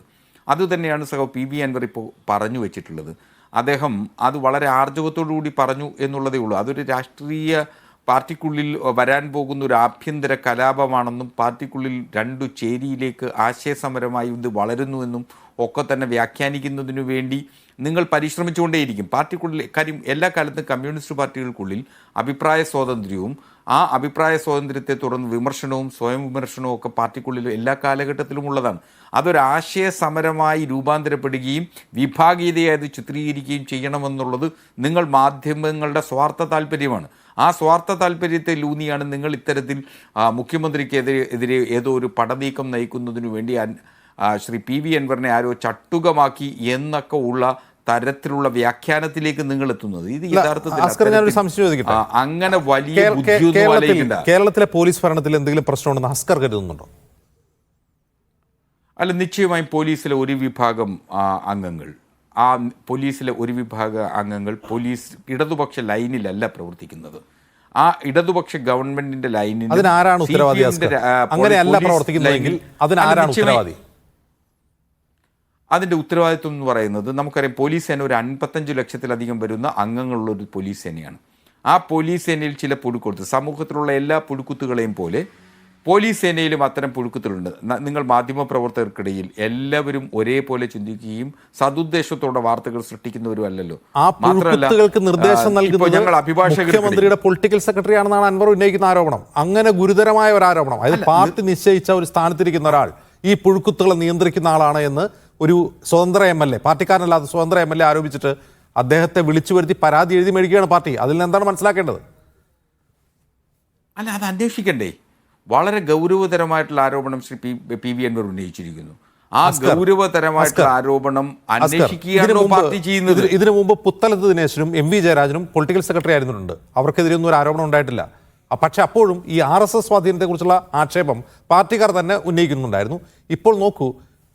അതുതന്നെയാണ് PV അൻവർ ഇപ്പോൾ പറഞ്ഞു വെച്ചിട്ടുള്ളത്. അദ്ദേഹം അത് വളരെ ആർജവത്തോടു കൂടി പറഞ്ഞു എന്നുള്ളതേ ഉള്ളൂ. അതൊരു രാഷ്ട്രീയ പാർട്ടിക്കുള്ളിൽ വരാൻ പോകുന്ന ഒരു ആഭ്യന്തര കലാപമാണെന്നും പാർട്ടിക്കുള്ളിൽ രണ്ടു ചേരിയിലേക്ക് ആശയസമരമായി ഇത് വളരുന്നുവെന്നും ഒക്കെ തന്നെ വ്യാഖ്യാനിക്കുന്നതിനു വേണ്ടി നിങ്ങൾ പരിശ്രമിച്ചുകൊണ്ടേയിരിക്കും. പാർട്ടിക്കുള്ളിൽ കാര്യം എല്ലാ കാലത്തും കമ്മ്യൂണിസ്റ്റ് പാർട്ടികൾക്കുള്ളിൽ അഭിപ്രായ സ്വാതന്ത്ര്യവും ആ അഭിപ്രായ സ്വാതന്ത്ര്യത്തെ തുടർന്ന് വിമർശനവും സ്വയം വിമർശനവും ഒക്കെ പാർട്ടിക്കുള്ളിൽ എല്ലാ കാലഘട്ടത്തിലും ഉള്ളതാണ്. അതൊരു ആശയ സമരമായി രൂപാന്തരപ്പെടുകയും വിഭാഗീയതയായി അത് ചിത്രീകരിക്കുകയും ചെയ്യണമെന്നുള്ളത് നിങ്ങൾ മാധ്യമങ്ങളുടെ സ്വാർത്ഥ താല്പര്യമാണ്. ആ സ്വാർത്ഥ താല്പര്യത്തിലൂന്നിയാണ് നിങ്ങൾ ഇത്തരത്തിൽ മുഖ്യമന്ത്രിക്കെതിരെ ഏതോ ഒരു പടനീക്കം നയിക്കുന്നതിനു വേണ്ടി ശ്രീ PV അൻവറിനെ ആരോ ചട്ടുകമാക്കി എന്നൊക്കെ ഉള്ള തരത്തിലുള്ള വ്യാഖ്യാനത്തിലേക്ക് നിങ്ങൾ എത്തുന്നത്. ഇത് യഥാർത്ഥത്തിൽ അങ്ങനെ വലിയ കേരളത്തിലെ പോലീസ് ഭരണത്തിൽ എന്തെങ്കിലും പ്രശ്നമുണ്ടെന്ന് അസ്കർ കരുതുന്നുണ്ടോ? അല്ല, നിശ്ചയമായും പോലീസിലെ ഒരു വിഭാഗം അംഗങ്ങൾ പോലീസിലെ ഒരു വിഭാഗം അംഗങ്ങൾ പോലീസ് ഇടതുപക്ഷ ലൈനിലല്ല പ്രവർത്തിക്കുന്നത്. ആ ഇടതുപക്ഷ ഗവൺമെന്റിന്റെ ലൈനിൽ അതിനാരാണ് ഉത്തരവാദി? അങ്ങനെയല്ല പ്രവർത്തിക്കുന്നതെങ്കിൽ അതിനാരാണ് ഉത്തരവാദി? അതിൻ്റെ ഉത്തരവാദിത്വം എന്ന് പറയുന്നത് നമുക്കറിയാം, പോലീസ് സേന ഒരു 55 ലക്ഷത്തിലധികം വരുന്ന അംഗങ്ങളുള്ളൊരു പോലീസ് സേനയാണ്. ആ പോലീസ് സേനയിൽ ചില പുഴുക്കുത്ത്, സമൂഹത്തിലുള്ള എല്ലാ പുഴുക്കുത്തുകളെയും പോലെ പോലീസ് സേനയിലും അത്തരം പുഴുക്കുത്തുകളുണ്ട്. നിങ്ങൾ മാധ്യമപ്രവർത്തകർക്കിടയിൽ എല്ലാവരും ഒരേപോലെ ചിന്തിക്കുകയും സതുദ്ദേശത്തോടെ വാർത്തകൾ സൃഷ്ടിക്കുന്നവരും അല്ലല്ലോ. ആ പുഴുക്കുത്തുകൾക്ക് നിർദ്ദേശം നൽകുന്നത് ഞങ്ങൾ അഭിഭാഷകർ മുഖ്യമന്ത്രിയുടെ പൊളിറ്റിക്കൽ സെക്രട്ടറി ആണെന്നാണ് അൻവർ ഉന്നയിക്കുന്ന ആരോപണം. അങ്ങനെ ഗുരുതരമായ ഒരു ആരോപണം, അതായത് പാർട്ടി നിശ്ചയിച്ച ഒരു സ്ഥാനത്തിരിക്കുന്ന ഒരാൾ ഈ പുഴുക്കുത്തുകളെ നിയന്ത്രിക്കുന്ന ആളാണ് എന്ന് ഒരു സ്വതന്ത്ര MLA, പാർട്ടിക്കാരനല്ലാത്ത സ്വതന്ത്ര MLA ആരോപിച്ചിട്ട് അദ്ദേഹത്തെ വിളിച്ചു വരുത്തി പരാതി എഴുതി മേടിക്കുകയാണ് പാർട്ടി. അതിൽ നിന്ന് എന്താണ് മനസ്സിലാക്കേണ്ടത്? അല്ല, അത് അന്വേഷിക്കണ്ടേ? വളരെ ഗൗരവതരമായിട്ടുള്ള ആരോപണം ശ്രീ PV അൻവർ ഉന്നയിച്ചിരിക്കുന്നു. ആ ഗൗരവതരമായിട്ടുള്ള ആരോപണം അന്വേഷിക്കുകയാണോ പാർട്ടി ചെയ്യുന്നത്? ഇതിനു മുമ്പ് പുത്തലത്ത് ദിനേശനും MV ജയരാജനും പൊളിറ്റിക്കൽ സെക്രട്ടറി ആയിരുന്നിട്ടുണ്ട്. അവർക്കെതിരെ ഒന്നും ഒരു ആരോപണം ഉണ്ടായിട്ടില്ല. പക്ഷെ അപ്പോഴും ഈ RSS സ്വാധീനത്തെക്കുറിച്ചുള്ള ആക്ഷേപം പാർട്ടിക്കാർ തന്നെ ഉന്നയിക്കുന്നുണ്ടായിരുന്നു. ഇപ്പോൾ നോക്കൂ,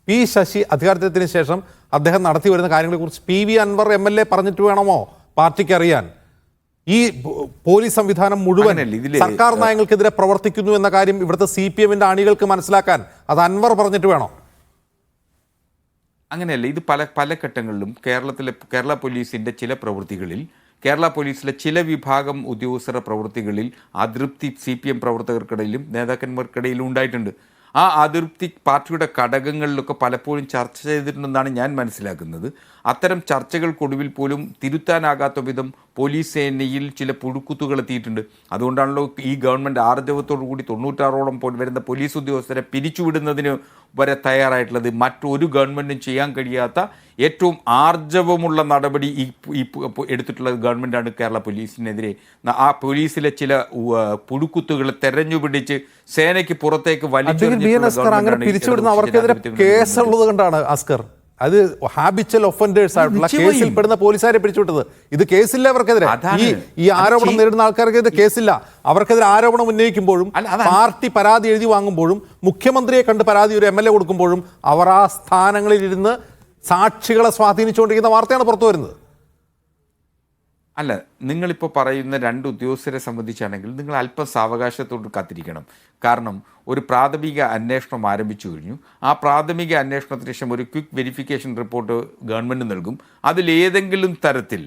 P ശശി അധികാരത്തിന് ശേഷം അദ്ദേഹം നടത്തി വരുന്ന കാര്യങ്ങളെക്കുറിച്ച് PV അൻവർ MLA പറഞ്ഞിട്ട് വേണമോ പാർട്ടിക്ക് അറിയാൻ? ഈ പോലീസ് സംവിധാനം മുഴുവൻ സർക്കാർ നയങ്ങൾക്കെതിരെ പ്രവർത്തിക്കുന്നു എന്ന കാര്യം ഇവിടുത്തെ CPM-ന്റെ അണികൾക്ക് മനസ്സിലാക്കാൻ അത് അൻവർ പറഞ്ഞിട്ട് വേണോ? അങ്ങനെയല്ല. ഇത് പല ഘട്ടങ്ങളിലും കേരള പോലീസിൻ്റെ ചില പ്രവൃത്തികളിൽ, കേരള പോലീസിലെ ചില വിഭാഗം ഉദ്യോഗസ്ഥരുടെ പ്രവൃത്തികളിൽ അതൃപ്തി CPM പ്രവർത്തകർക്കിടയിലും നേതാക്കന്മാർക്കിടയിലും ഉണ്ടായിട്ടുണ്ട്. ആ അതൃപ്തി പാർട്ടിയുടെ ഘടകങ്ങളിലൊക്കെ പലപ്പോഴും ചർച്ച ചെയ്തിട്ടുണ്ടെന്നാണ് ഞാൻ മനസ്സിലാക്കുന്നത്. അത്തരം ചർച്ചകൾക്കൊടുവിൽ പോലും തിരുത്താനാകാത്ത വിധം പോലീസ് സേനയിൽ ചില പുഴുക്കുത്തുകൾ എത്തിയിട്ടുണ്ട്. അതുകൊണ്ടാണല്ലോ ഈ ഗവൺമെൻറ് ആർജവത്തോടു കൂടി 96ഓളം വരുന്ന പോലീസ് ഉദ്യോഗസ്ഥരെ പിരിച്ചുവിടുന്നതിന് വരെ തയ്യാറായിട്ടുള്ളത്. മറ്റൊരു ഗവൺമെൻറ്റും ചെയ്യാൻ കഴിയാത്ത ഏറ്റവും ആർജവമുള്ള നടപടി ഈ എടുത്തിട്ടുള്ള ഗവൺമെൻറ്റാണ് കേരള പോലീസിനെതിരെ. ആ പോലീസിലെ ചില പുഴുക്കുത്തുകളെ തെരഞ്ഞുപിടിച്ച് സേനയ്ക്ക് പുറത്തേക്ക് പിരിച്ചുവിടുന്ന അവർക്കെതിരെ കേസുള്ളത് കണ്ടാണ് അസ്കർ. അത് ഹാബിച്വൽ ഒഫൻഡേഴ്സ് ആയിട്ടുള്ള കേസിൽ പെടുന്ന പോലീസുകാരെ പിരിച്ചുവിട്ടത്. ഇത് കേസില്ല അവർക്കെതിരെ. ഈ ആരോപണം നേരിടുന്ന ആൾക്കാർക്കെതിരെ കേസില്ല. അവർക്കെതിരെ ആരോപണം ഉന്നയിക്കുമ്പോഴും പാർട്ടി പരാതി എഴുതി വാങ്ങുമ്പോഴും മുഖ്യമന്ത്രിയെ കണ്ട് പരാതി ഒരു MLA കൊടുക്കുമ്പോഴും അവർ ആ സ്ഥാനങ്ങളിലിരുന്ന് സാക്ഷികളെ സ്വാധീനിച്ചുകൊണ്ടിരിക്കുന്ന വാർത്തയാണ് പുറത്തു വരുന്നത്. അല്ല, നിങ്ങളിപ്പോൾ പറയുന്ന 2 ഉദ്യോഗസ്ഥരെ സംബന്ധിച്ചാണെങ്കിൽ നിങ്ങൾ അല്പം സാവകാശത്തോട് കാത്തിരിക്കണം. കാരണം ഒരു പ്രാഥമിക അന്വേഷണം ആരംഭിച്ചു കഴിഞ്ഞു. ആ പ്രാഥമിക അന്വേഷണത്തിന് ശേഷം ഒരു ക്വിക്ക് വെരിഫിക്കേഷൻ റിപ്പോർട്ട് ഗവൺമെൻറ് നൽകും. അതിലേതെങ്കിലും തരത്തിൽ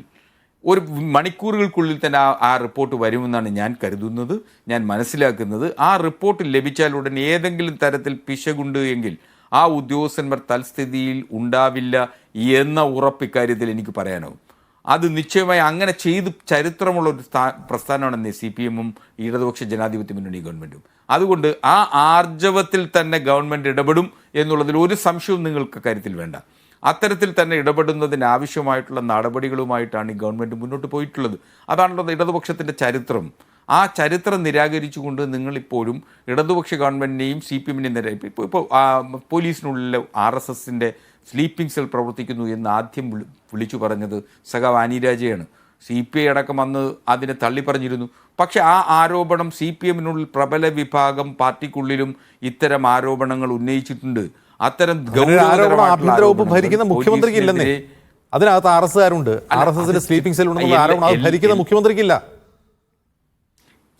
ഒരു മണിക്കൂറുകൾക്കുള്ളിൽ തന്നെ ആ റിപ്പോർട്ട് വരുമെന്നാണ് ഞാൻ കരുതുന്നത്, ഞാൻ മനസ്സിലാക്കുന്നത്. ആ റിപ്പോർട്ട് ലഭിച്ചാലുടൻ ഏതെങ്കിലും തരത്തിൽ പിശകുണ്ട് എങ്കിൽ ആ ഉദ്യോഗസ്ഥന്മാർ തൽസ്ഥിതിയിൽ ഉണ്ടാവില്ല എന്ന ഉറപ്പ് ഇക്കാര്യത്തിൽ എനിക്ക് പറയാനാവും. അത് നിശ്ചയമായി അങ്ങനെ ചെയ്ത് ചരിത്രമുള്ള ഒരു പ്രസ്ഥാനമാണ് CPM-ഉം ഇടതുപക്ഷ ജനാധിപത്യ മുന്നണി ഗവൺമെൻറ്റും. അതുകൊണ്ട് ആ ആർജവത്തിൽ തന്നെ ഗവൺമെൻറ് ഇടപെടും എന്നുള്ളതിൽ ഒരു സംശയവും നിങ്ങൾക്ക് കാര്യത്തിൽ വേണ്ട. അത്തരത്തിൽ തന്നെ ഇടപെടുന്നതിനാവശ്യമായിട്ടുള്ള നടപടികളുമായിട്ടാണ് ഈ ഗവൺമെൻറ് മുന്നോട്ട് പോയിട്ടുള്ളത്. അതാണല്ലോ ഇടതുപക്ഷത്തിൻ്റെ ചരിത്രം. ആ ചരിത്രം നിരാകരിച്ചുകൊണ്ട് നിങ്ങളിപ്പോഴും ഇടതുപക്ഷ ഗവൺമെൻറ്റിനെയും CPM-നെയും ഇപ്പോൾ പോലീസിനുള്ളിലെ RSS-ൻ്റെ സ്ലീപ്പിംഗ് സെൽ പ്രവർത്തിക്കുന്നു എന്ന് ആദ്യം വിളിച്ചു പറഞ്ഞത് സഖാവ് ആനിരാജയാണ്. CPI അടക്കം അന്ന് അതിനെ തള്ളി പറഞ്ഞിരുന്നു. പക്ഷെ ആ ആരോപണം CPM-നുള്ളിൽ പ്രബല വിഭാഗം പാർട്ടിക്കുള്ളിലും ഇത്തരം ആരോപണങ്ങൾ ഉന്നയിച്ചിട്ടുണ്ട്. അത്തരം ആഭ്യന്തര വകുപ്പ് ഭരിക്കുന്ന മുഖ്യമന്ത്രിക്ക് ഇല്ലെന്നേ. അതിനകത്ത് RSS-കാരുണ്ട്. RSS-ന്റെ സ്ലീപ്പിംഗ് സെൽ ഉണ്ടെന്നുള്ള ആരോപണം അത് ഭരിക്കുന്ന മുഖ്യമന്ത്രിക്കില്ല.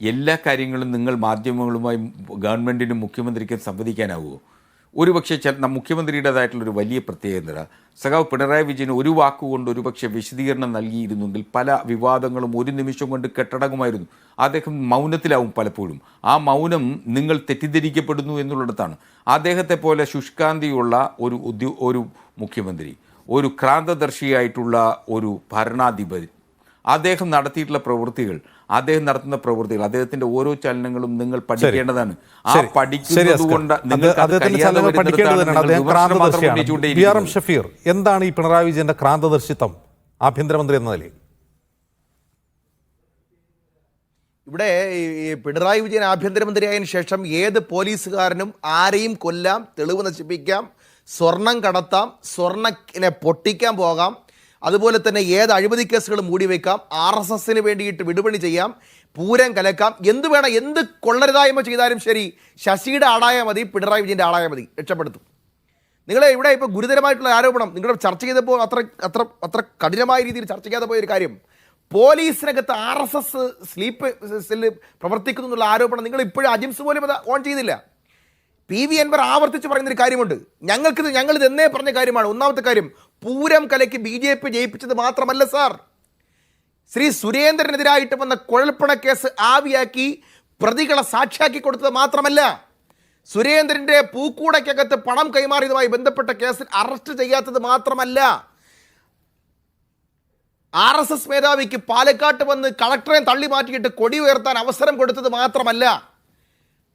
എല്ലാ കാര്യങ്ങളും നിങ്ങൾ മാധ്യമങ്ങളുമായി ഗവൺമെൻറ്റിനും മുഖ്യമന്ത്രിക്കും സംവദിക്കാനാവുമോ? ഒരുപക്ഷെ മുഖ്യമന്ത്രിയുടേതായിട്ടുള്ളൊരു വലിയ പ്രത്യേകത, സഖാവ് പിണറായി വിജയൻ ഒരു വാക്കുകൊണ്ട് ഒരുപക്ഷെ വിശദീകരണം നൽകിയിരുന്നെങ്കിൽ പല വിവാദങ്ങളും ഒരു നിമിഷം കൊണ്ട് കെട്ടടങ്ങുമായിരുന്നു. അദ്ദേഹം മൗനത്തിലാവും പലപ്പോഴും. ആ മൗനം നിങ്ങൾ തെറ്റിദ്ധരിക്കപ്പെടുന്നു എന്നുള്ളിടത്താണ്. അദ്ദേഹത്തെ പോലെ ശുഷ്കാന്തിയുള്ള ഒരു മുഖ്യമന്ത്രി, ഒരു ക്രാന്തദർശിയായിട്ടുള്ള ഒരു ഭരണാധിപതി, അദ്ദേഹം നടത്തിയിട്ടുള്ള പ്രവൃത്തികൾ, അദ്ദേഹത്തിന്റെ ഓരോ ചലനങ്ങളും നിങ്ങൾ പഠിക്കേണ്ടതാണ്. ആ പഠിക്കുന്നത് കൊണ്ട് ഷഫീർ, എന്താണ് ഈ പിണറായി വിജയന്റെ ക്രാന്തദർശിത്വം ആഭ്യന്തരമന്ത്രി എന്ന നിലയിൽ? ഇവിടെ ഈ പിണറായി വിജയൻ ആഭ്യന്തരമന്ത്രിയായതിനു ശേഷം ഏത് പോലീസുകാരനും ആരെയും കൊല്ലാം, തെളിവ് നശിപ്പിക്കാം, സ്വർണം കടത്താം, സ്വർണ്ണനെ പൊട്ടിക്കാൻ പോകാം, അതുപോലെ തന്നെ ഏത് അഴിമതി കേസുകളും മൂടിവെക്കാം, RSS-ന് വേണ്ടിയിട്ട് വിടുപണി ചെയ്യാം, പൂരം കലക്കാം, എന്ത് വേണം, എന്ത് കൊള്ളരുതായ്മ ചെയ്താലും ശരി ശശിയുടെ ആളായാൽ മതി, പിണറായി വിജയൻ്റെ ആളായാൽ മതി, രക്ഷപ്പെടുത്തും. നിങ്ങളെ ഇവിടെ ഇപ്പോൾ ഗുരുതരമായിട്ടുള്ള ആരോപണം നിങ്ങൾ ചർച്ച ചെയ്തപ്പോൾ അത്ര കഠിനമായ രീതിയിൽ ചർച്ച ചെയ്യാതെ പോയൊരു കാര്യം, പോലീസിനകത്ത് RSS സ്ലീപ്പ് സെല്ല് പ്രവർത്തിക്കുന്നു എന്നുള്ള ആരോപണം നിങ്ങൾ ഇപ്പോഴും അജിംസ് പോലും അത് ഓൺ ചെയ്തില്ല. PV അൻവർ ആവർത്തിച്ച് പറയുന്നൊരു കാര്യമുണ്ട്. ഞങ്ങളിത് എന്നേ പറഞ്ഞ കാര്യമാണ്. ഒന്നാമത്തെ കാര്യം, പൂരം കലയ്ക്ക് BJP ജയിപ്പിച്ചത് മാത്രമല്ല സാർ, ശ്രീ സുരേന്ദ്രനെതിരായിട്ട് വന്ന കുഴൽപ്പണ കേസ് ആവിയാക്കി പ്രതികളെ സാക്ഷിയാക്കി കൊടുത്തത് മാത്രമല്ല, സുരേന്ദ്രന്റെ പൂക്കൂടയ്ക്കകത്ത് പണം കൈമാറിയതുമായി ബന്ധപ്പെട്ട കേസിൽ അറസ്റ്റ് ചെയ്യാത്തത് മാത്രമല്ല, RSS മേധാവിക്ക് പാലക്കാട്ട് വന്ന് കളക്ടറെ തള്ളി മാറ്റിയിട്ട് കൊടി ഉയർത്താൻ അവസരം കൊടുത്തത് മാത്രമല്ല,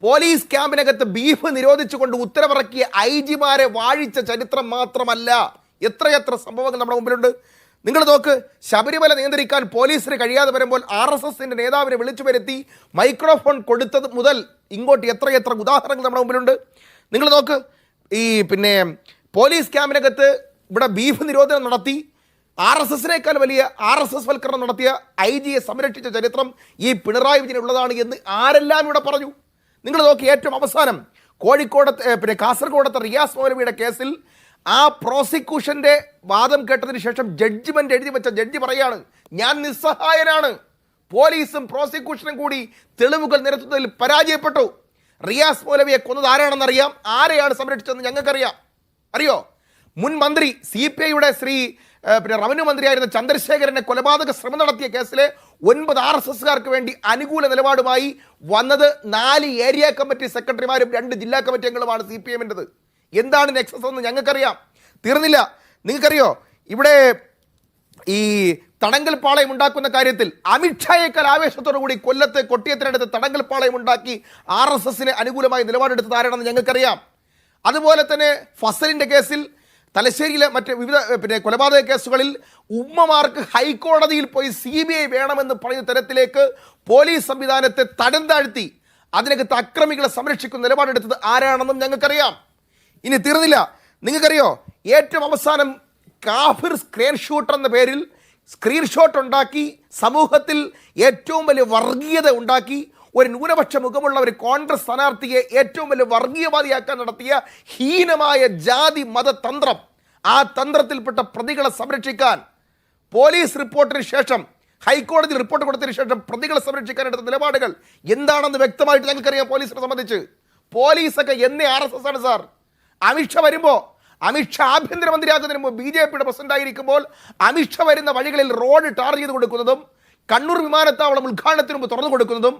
പോലീസ് ക്യാമ്പിനകത്ത് ബീഫ് നിരോധിച്ചുകൊണ്ട് ഉത്തരവിറക്കിയ IG-മാരെ വാഴിച്ച ചരിത്രം മാത്രമല്ല, എത്രയെത്ര സംഭവങ്ങൾ നമ്മുടെ മുമ്പിലുണ്ട്. നിങ്ങൾ നോക്ക്, ശബരിമല നിയന്ത്രിക്കാൻ പോലീസിന് കഴിയാതെ വരുമ്പോൾ RSSന്റെ നേതാവിനെ വിളിച്ചു വരുത്തി മൈക്രോഫോൺ കൊടുത്തത് മുതൽ ഇങ്ങോട്ട് എത്രയെത്ര ഉദാഹരണങ്ങൾ നമ്മുടെ മുമ്പിലുണ്ട്. നിങ്ങൾ നോക്ക്, പോലീസ് ക്യാമ്പിനകത്ത് ഇവിടെ ബീഫ് നിരോധനം നടത്തി RSSനേക്കാൾ വലിയ RSS വൽക്കരണം നടത്തിയ IG-യെ സംരക്ഷിച്ച ചരിത്രം ഈ പിണറായി വിജയനുള്ളതാണ് എന്ന് ആരെല്ലാം ഇവിടെ പറഞ്ഞു. നിങ്ങൾ നോക്കി, ഏറ്റവും അവസാനം കാസർഗോഡത്തെ റിയാസ് മൗലവിയുടെ കേസിൽ ആ പ്രോസിക്യൂഷന്റെ വാദം കേട്ടതിന് ശേഷം ജഡ്ജ്മെന്റ് എഴുതി വെച്ച ജഡ്ജി പറയാണ്, ഞാൻ നിസ്സഹായനാണ്, പോലീസും പ്രോസിക്യൂഷനും കൂടി തെളിവുകൾ നിരത്തുന്നതിൽ പരാജയപ്പെട്ടു. റിയാസ് മൗലവിയെ കൊന്നത് ആരാണെന്നറിയാം, ആരെയാണ് സംരക്ഷിച്ചതെന്ന് ഞങ്ങൾക്കറിയാം. അറിയോ? മുൻ മന്ത്രി CPIയുടെ റവന്യൂ മന്ത്രിയായിരുന്ന ചന്ദ്രശേഖരനെ കൊലപാതക ശ്രമം നടത്തിയ കേസിലെ 9 RSSകാർക്ക് വേണ്ടി അനുകൂല നിലപാടുമായി വന്നത് 4 ഏരിയ കമ്മിറ്റി സെക്രട്ടറിമാരും 2 ജില്ലാ കമ്മിറ്റി അംഗങ്ങളുമാണ് CPMൻ്റെത്. എന്താണ് നെക്സസ് എന്ന് ഞങ്ങൾക്കറിയാം. തീർന്നില്ല. നിങ്ങൾക്കറിയോ, ഇവിടെ ഈ തടങ്കൽ പാളയം ഉണ്ടാക്കുന്ന കാര്യത്തിൽ അമിത്ഷായേക്കാൾ ആവേശത്തോടു കൂടി കൊല്ലത്ത് കൊട്ടിയത്തിനടുത്ത് തടങ്കൽ പാളയം ഉണ്ടാക്കി RSSന് അനുകൂലമായി നിലപാടെടുത്തത് ആരാണെന്ന് ഞങ്ങൾക്കറിയാം. അതുപോലെ തന്നെ ഫസലിൻ്റെ കേസിൽ, തലശ്ശേരിയിലെ മറ്റ് വിവിധ കൊലപാതക കേസുകളിൽ ഉമ്മമാർക്ക് ഹൈക്കോടതിയിൽ പോയി CBI വേണമെന്ന് പറയുന്ന തരത്തിലേക്ക് പോലീസ് സംവിധാനത്തെ തടം താഴ്ത്തി അതിനകത്ത് അക്രമികളെ സംരക്ഷിക്കുന്ന നിലപാടെടുത്തത് ആരാണെന്നും ഞങ്ങൾക്കറിയാം. ഇനി തീർന്നില്ല. നിങ്ങൾക്കറിയോ, ഏറ്റവും അവസാനം കാഫിർ സ്ക്രീൻഷോട്ട് എന്ന പേരിൽ സ്ക്രീൻഷോട്ട് ഉണ്ടാക്കി സമൂഹത്തിൽ ഏറ്റവും വലിയ വർഗീയത ഉണ്ടാക്കി ഒരു ന്യൂനപക്ഷ മുഖമുള്ള ഒരു കോൺഗ്രസ് സ്ഥാനാർത്ഥിയെ ഏറ്റവും വലിയ വർഗീയവാദിയാക്കാൻ നടത്തിയ ഹീനമായ ജാതി മതതന്ത്രം, ആ തന്ത്രത്തിൽപ്പെട്ട പ്രതികളെ സംരക്ഷിക്കാൻ പോലീസ് റിപ്പോർട്ടിന് ശേഷം, ഹൈക്കോടതി റിപ്പോർട്ട് കൊടുത്തതിന് ശേഷം പ്രതികളെ സംരക്ഷിക്കാൻ എടുത്ത നിലപാടുകൾ എന്താണെന്ന് വ്യക്തമായിട്ട് ഞങ്ങൾക്കറിയാം. പോലീസിനെ സംബന്ധിച്ച് പോലീസൊക്കെ എന്നേ RSS ആണ് സാർ. അമിത്ഷാ വരുമ്പോൾ, അമിത്ഷാ ആഭ്യന്തരമന്ത്രിയാകുന്നതിന് മുമ്പ് BJPയുടെ പ്രസിഡന്റ് ആയിരിക്കുമ്പോൾ അമിത്ഷാ വരുന്ന വഴികളിൽ റോഡ് ടാർ ചെയ്ത് കൊടുക്കുന്നതും കണ്ണൂർ വിമാനത്താവളം ഉദ്ഘാടനത്തിന് മുമ്പ് തുറന്നു കൊടുക്കുന്നതും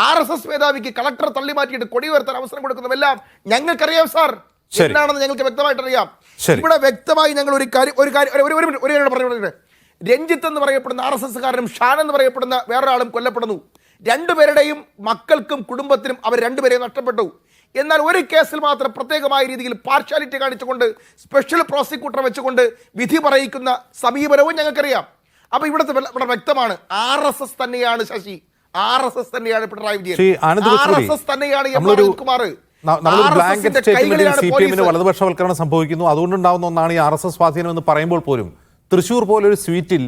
RSS മേധാവിക്ക് കളക്ടറെ തള്ളി മാറ്റിയിട്ട് കൊടി ഉയർത്താൻ അവസരം കൊടുക്കുന്നതും എല്ലാം ഞങ്ങൾക്കറിയാം സാർ. എന്താണെന്ന് ഞങ്ങൾക്ക് വ്യക്തമായിട്ട് അറിയാം. ഇവിടെ വ്യക്തമായി ഞങ്ങൾ ഒരു കാര്യം പറഞ്ഞു. രഞ്ജിത്ത് എന്ന് പറയപ്പെടുന്ന RSSകാരനും ഷാൻ എന്ന് പറയപ്പെടുന്ന വേറൊരാളും കൊല്ലപ്പെടുന്നു. രണ്ടുപേരുടെയും മക്കൾക്കും കുടുംബത്തിനും അവർ രണ്ടുപേരെയും നഷ്ടപ്പെട്ടു. എന്നാൽ ഒരു കേസിൽ മാത്രം പ്രത്യേകമായ രീതിയിൽ പാർഷ്യാലിറ്റി കാണിച്ചുകൊണ്ട് സ്പെഷ്യൽ പ്രോസിക്യൂട്ടറെ വെച്ചുകൊണ്ട് വിധി പറയിക്കുന്ന സമീപനവും ഞങ്ങൾക്കറിയാം. അപ്പൊ ഇവിടെ വ്യക്തമാണ്, RSS തന്നെയാണ് ശശി, RSS തന്നെയാണ് പിണറായി വിജയൻ, RSS തന്നെയാണ് കുമാർ. വലതുപക്ഷവൽക്കരണം സംഭവിക്കുന്നു, അതുകൊണ്ടുണ്ടാവുന്ന ഒന്നാണ് ഈ RSS സ്വാധീനം എന്ന് പറയുമ്പോൾ പോലും തൃശ്ശൂർ പോലൊരു സീറ്റിൽ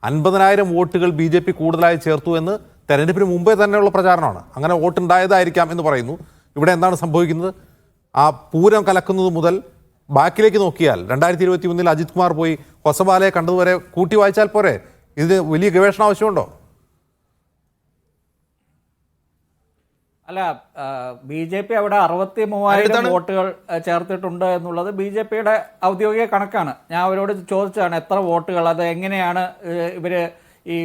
50,000 വോട്ടുകൾ BJP കൂടുതലായി ചേർത്തു എന്ന് തെരഞ്ഞെടുപ്പിന് മുമ്പേ തന്നെയുള്ള പ്രചാരണമാണ്. അങ്ങനെ വോട്ടുണ്ടായതായിരിക്കാം എന്ന് പറയുന്നു. ഇവിടെ എന്താണ് സംഭവിക്കുന്നത്? ആ പൂരം കലക്കുന്നത് മുതൽ ബാക്കിലേക്ക് നോക്കിയാൽ 2021 അജിത് കുമാർ പോയി ഹൊസബാലയെ കണ്ടതുവരെ കൂട്ടി വായിച്ചാൽ പോരെ? ഇത് വലിയ ഗവേഷണം ആവശ്യമുണ്ടോ? അല്ല, BJP അവിടെ 63,000 വോട്ടുകൾ ചേർത്തിട്ടുണ്ട് എന്നുള്ളത് BJPയുടെ ഔദ്യോഗിക കണക്കാണ്. ഞാൻ അവരോട് ചോദിച്ചതാണ് എത്ര വോട്ടുകൾ, അത് എങ്ങനെയാണ് ഇവർ ഈ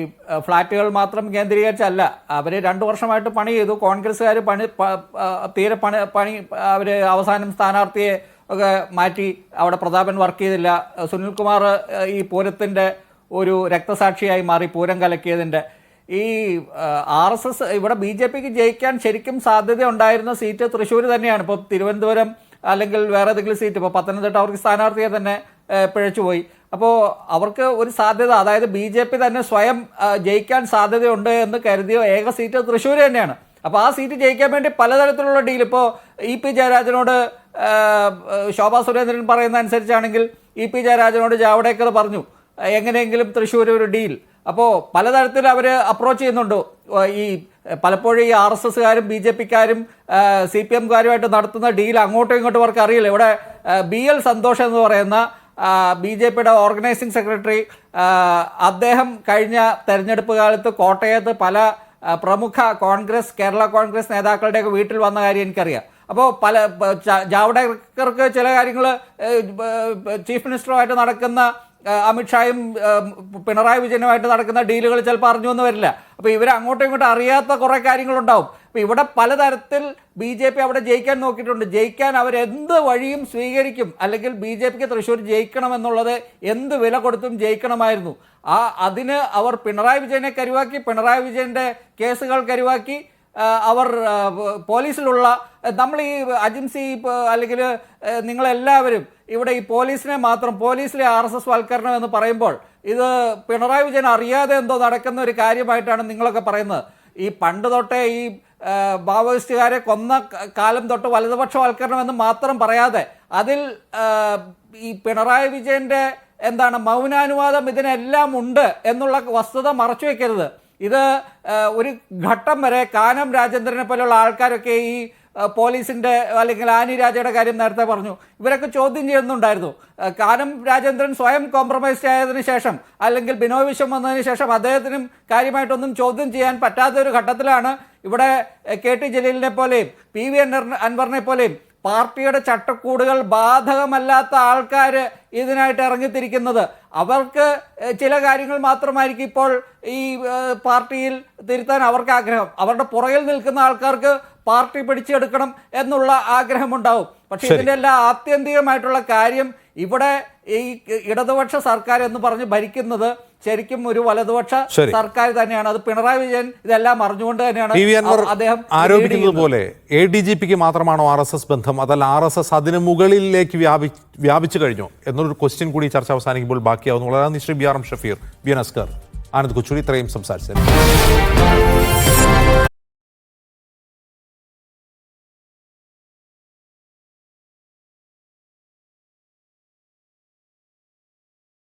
ഫ്ലാറ്റുകൾ മാത്രം കേന്ദ്രീകരിച്ചല്ല, അവർ 2 വർഷമായിട്ട് പണി ചെയ്തു. കോൺഗ്രസ്സുകാർ തീരെ പണി അവർ അവസാനം സ്ഥാനാർത്ഥിയെ ഒക്കെ മാറ്റി. അവിടെ പ്രതാപൻ വർക്ക് ചെയ്തില്ല. സുനിൽകുമാർ ഈ പൂരത്തിൻ്റെ ഒരു രക്തസാക്ഷിയായി മാറി, പൂരം കലക്കിയതിൻ്റെ. ഈ RSS ഇവിടെ BJPക്ക് ജയിക്കാൻ ശരിക്കും സാധ്യത ഉണ്ടായിരുന്ന സീറ്റ് തൃശ്ശൂർ തന്നെയാണ്. ഇപ്പോൾ തിരുവനന്തപുരം അല്ലെങ്കിൽ വേറെ ഏതെങ്കിലും സീറ്റ്, ഇപ്പോൾ പത്തനംതിട്ട അവർക്ക് സ്ഥാനാർത്ഥിയെ തന്നെ പിഴച്ചുപോയി. അപ്പോൾ അവർക്ക് ഒരു സാധ്യത, അതായത് BJP തന്നെ സ്വയം ജയിക്കാൻ സാധ്യതയുണ്ട് എന്ന് കരുതിയ ഏക സീറ്റ് തൃശ്ശൂർ തന്നെയാണ്. അപ്പോൾ ആ സീറ്റ് ജയിക്കാൻ വേണ്ടി പലതരത്തിലുള്ള ഡീൽ, ഇപ്പോൾ EP ജയരാജനോട് ശോഭാ സുരേന്ദ്രൻ പറയുന്ന അനുസരിച്ചാണെങ്കിൽ EP ജയരാജനോട് ജാവ്ദേക്കർ പറഞ്ഞു എങ്ങനെയെങ്കിലും തൃശ്ശൂർ ഒരു ഡീൽ. അപ്പോൾ പലതരത്തിൽ അവർ അപ്രോച്ച് ചെയ്യുന്നുണ്ട്. ഈ പലപ്പോഴും ഈ RSSകാരും BJPക്കാരും CPMകാരുമായിട്ട് നടത്തുന്ന ഡീൽ അങ്ങോട്ടും ഇങ്ങോട്ടും അവർക്ക് അറിയില്ല. ഇവിടെ BL സന്തോഷ് എന്ന് പറയുന്ന BJPയുടെ ഓർഗനൈസിംഗ് സെക്രട്ടറി, അദ്ദേഹം കഴിഞ്ഞ തെരഞ്ഞെടുപ്പ് കാലത്ത് കോട്ടയത്ത് പല പ്രമുഖ കേരള കോൺഗ്രസ് നേതാക്കളുടെയൊക്കെ വീട്ടിൽ വന്ന കാര്യം എനിക്കറിയാം. അപ്പോൾ ജാവ്ദേക്കർക്ക് ചില കാര്യങ്ങൾ ചീഫ് മിനിസ്റ്ററുമായിട്ട് നടക്കുന്ന അമിത്ഷായും പിണറായി വിജയനുമായിട്ട് നടക്കുന്ന ഡീലുകൾ ചിലപ്പോൾ അറിഞ്ഞു എന്ന് വരില്ല. അപ്പോൾ ഇവർ അങ്ങോട്ടും ഇങ്ങോട്ടും അറിയാത്ത കുറേ കാര്യങ്ങളുണ്ടാവും. അപ്പോൾ ഇവിടെ പലതരത്തിൽ BJP അവിടെ ജയിക്കാൻ നോക്കിയിട്ടുണ്ട്. ജയിക്കാൻ അവരെന്ത് വഴിയും സ്വീകരിക്കും, അല്ലെങ്കിൽ BJPക്ക് തൃശ്ശൂർ ജയിക്കണമെന്നുള്ളത് എന്ത് വില കൊടുത്തും ജയിക്കണമായിരുന്നു. അതിന് അവർ പിണറായി വിജയനെ കരുവാക്കി, പിണറായി വിജയൻ്റെ കേസുകൾ കരുവാക്കി, അവർ പോലീസിലുള്ള നമ്മൾ ഈ അജിംസി അല്ലെങ്കിൽ നിങ്ങളെല്ലാവരും ഇവിടെ ഈ പോലീസിനെ മാത്രം പോലീസിലെ RSS വൽക്കരണം എന്ന് പറയുമ്പോൾ ഇത് പിണറായി വിജയൻ അറിയാതെ എന്തോ നടക്കുന്ന ഒരു കാര്യമായിട്ടാണ് നിങ്ങളൊക്കെ പറയുന്നത്. ഈ പണ്ട് തൊട്ടേ ഈ മാവോയിസ്റ്റുകാരെ കൊന്ന കാലം തൊട്ട് വലതുപക്ഷവൽക്കരണം എന്ന് മാത്രം പറയാതെ അതിൽ ഈ പിണറായി വിജയൻ്റെ മൗനാനുവാദം ഇതിനെല്ലാം ഉണ്ട് എന്നുള്ള വസ്തുത മറച്ചു വയ്ക്കരുത്. ഇത് ഒരു ഘട്ടം വരെ കാനം രാജേന്ദ്രനെ പോലെയുള്ള ആൾക്കാരൊക്കെ ഈ പോലീസിൻ്റെ അല്ലെങ്കിൽ ആനി രാജയുടെ കാര്യം നേരത്തെ പറഞ്ഞു, ഇവരൊക്കെ ചോദ്യം ചെയ്യുന്നുണ്ടായിരുന്നു. കാനം രാജേന്ദ്രൻ സ്വയം കോംപ്രമൈസ്ഡ് ആയതിനു ശേഷം അല്ലെങ്കിൽ ബിനോയ് വിശ്വം വന്നതിന് ശേഷം അദ്ദേഹത്തിനും കാര്യമായിട്ടൊന്നും ചോദ്യം ചെയ്യാൻ പറ്റാത്ത ഒരു ഘട്ടത്തിലാണ് ഇവിടെ KT ജലീലിനെ പോലെയും PV അൻവറിനെ പോലെയും പാർട്ടിയുടെ ചട്ടക്കൂടുകൾ ബാധകമല്ലാത്ത ആൾക്കാർ ഇതിനായിട്ട് ഇറങ്ങിത്തിരിക്കുന്നത്. അവർക്ക് ചില കാര്യങ്ങൾ മാത്രമായിരിക്കും ഇപ്പോൾ ഈ പാർട്ടിയിൽ തിരുത്താൻ അവർക്ക് ആഗ്രഹം. അവരുടെ പുറകിൽ നിൽക്കുന്ന ആൾക്കാർക്ക് പാർട്ടി പിടിച്ചെടുക്കണം എന്നുള്ള ആഗ്രഹമുണ്ടാവും. പക്ഷെ ഇതിൻ്റെ എല്ലാം ആത്യന്തികമായിട്ടുള്ള കാര്യം ഇവിടെ ഈ ഇടതുപക്ഷ സർക്കാർ എന്ന് പറഞ്ഞ് ഭരിക്കുന്നത് ശരിക്കും ഒരു വലതുപക്ഷ സർക്കാർ തന്നെയാണ്. അത് പിണറായി വിജയൻ ഇതെല്ലാം അറിഞ്ഞുകൊണ്ട് തന്നെയാണ് അദ്ദേഹം ആരോപിക്കുന്നത് പോലെ ADGPക്ക് മാത്രമാണോ RSS ബന്ധം, അതല്ല RSS അതിന് മുകളിലേക്ക് വ്യാപിച്ചു കഴിഞ്ഞോ എന്നൊരു ക്വസ്റ്റ്യൻ കൂടി ചർച്ച അവസാനിക്കുമ്പോൾ ബാക്കിയാവുന്നു. വളരെ ശ്രീ BRM ഷഫീർ, BN അസ്കർ, ആനന്ദ് കൊച്ചൂരി ഇത്രയും സംസാരിച്ചത്.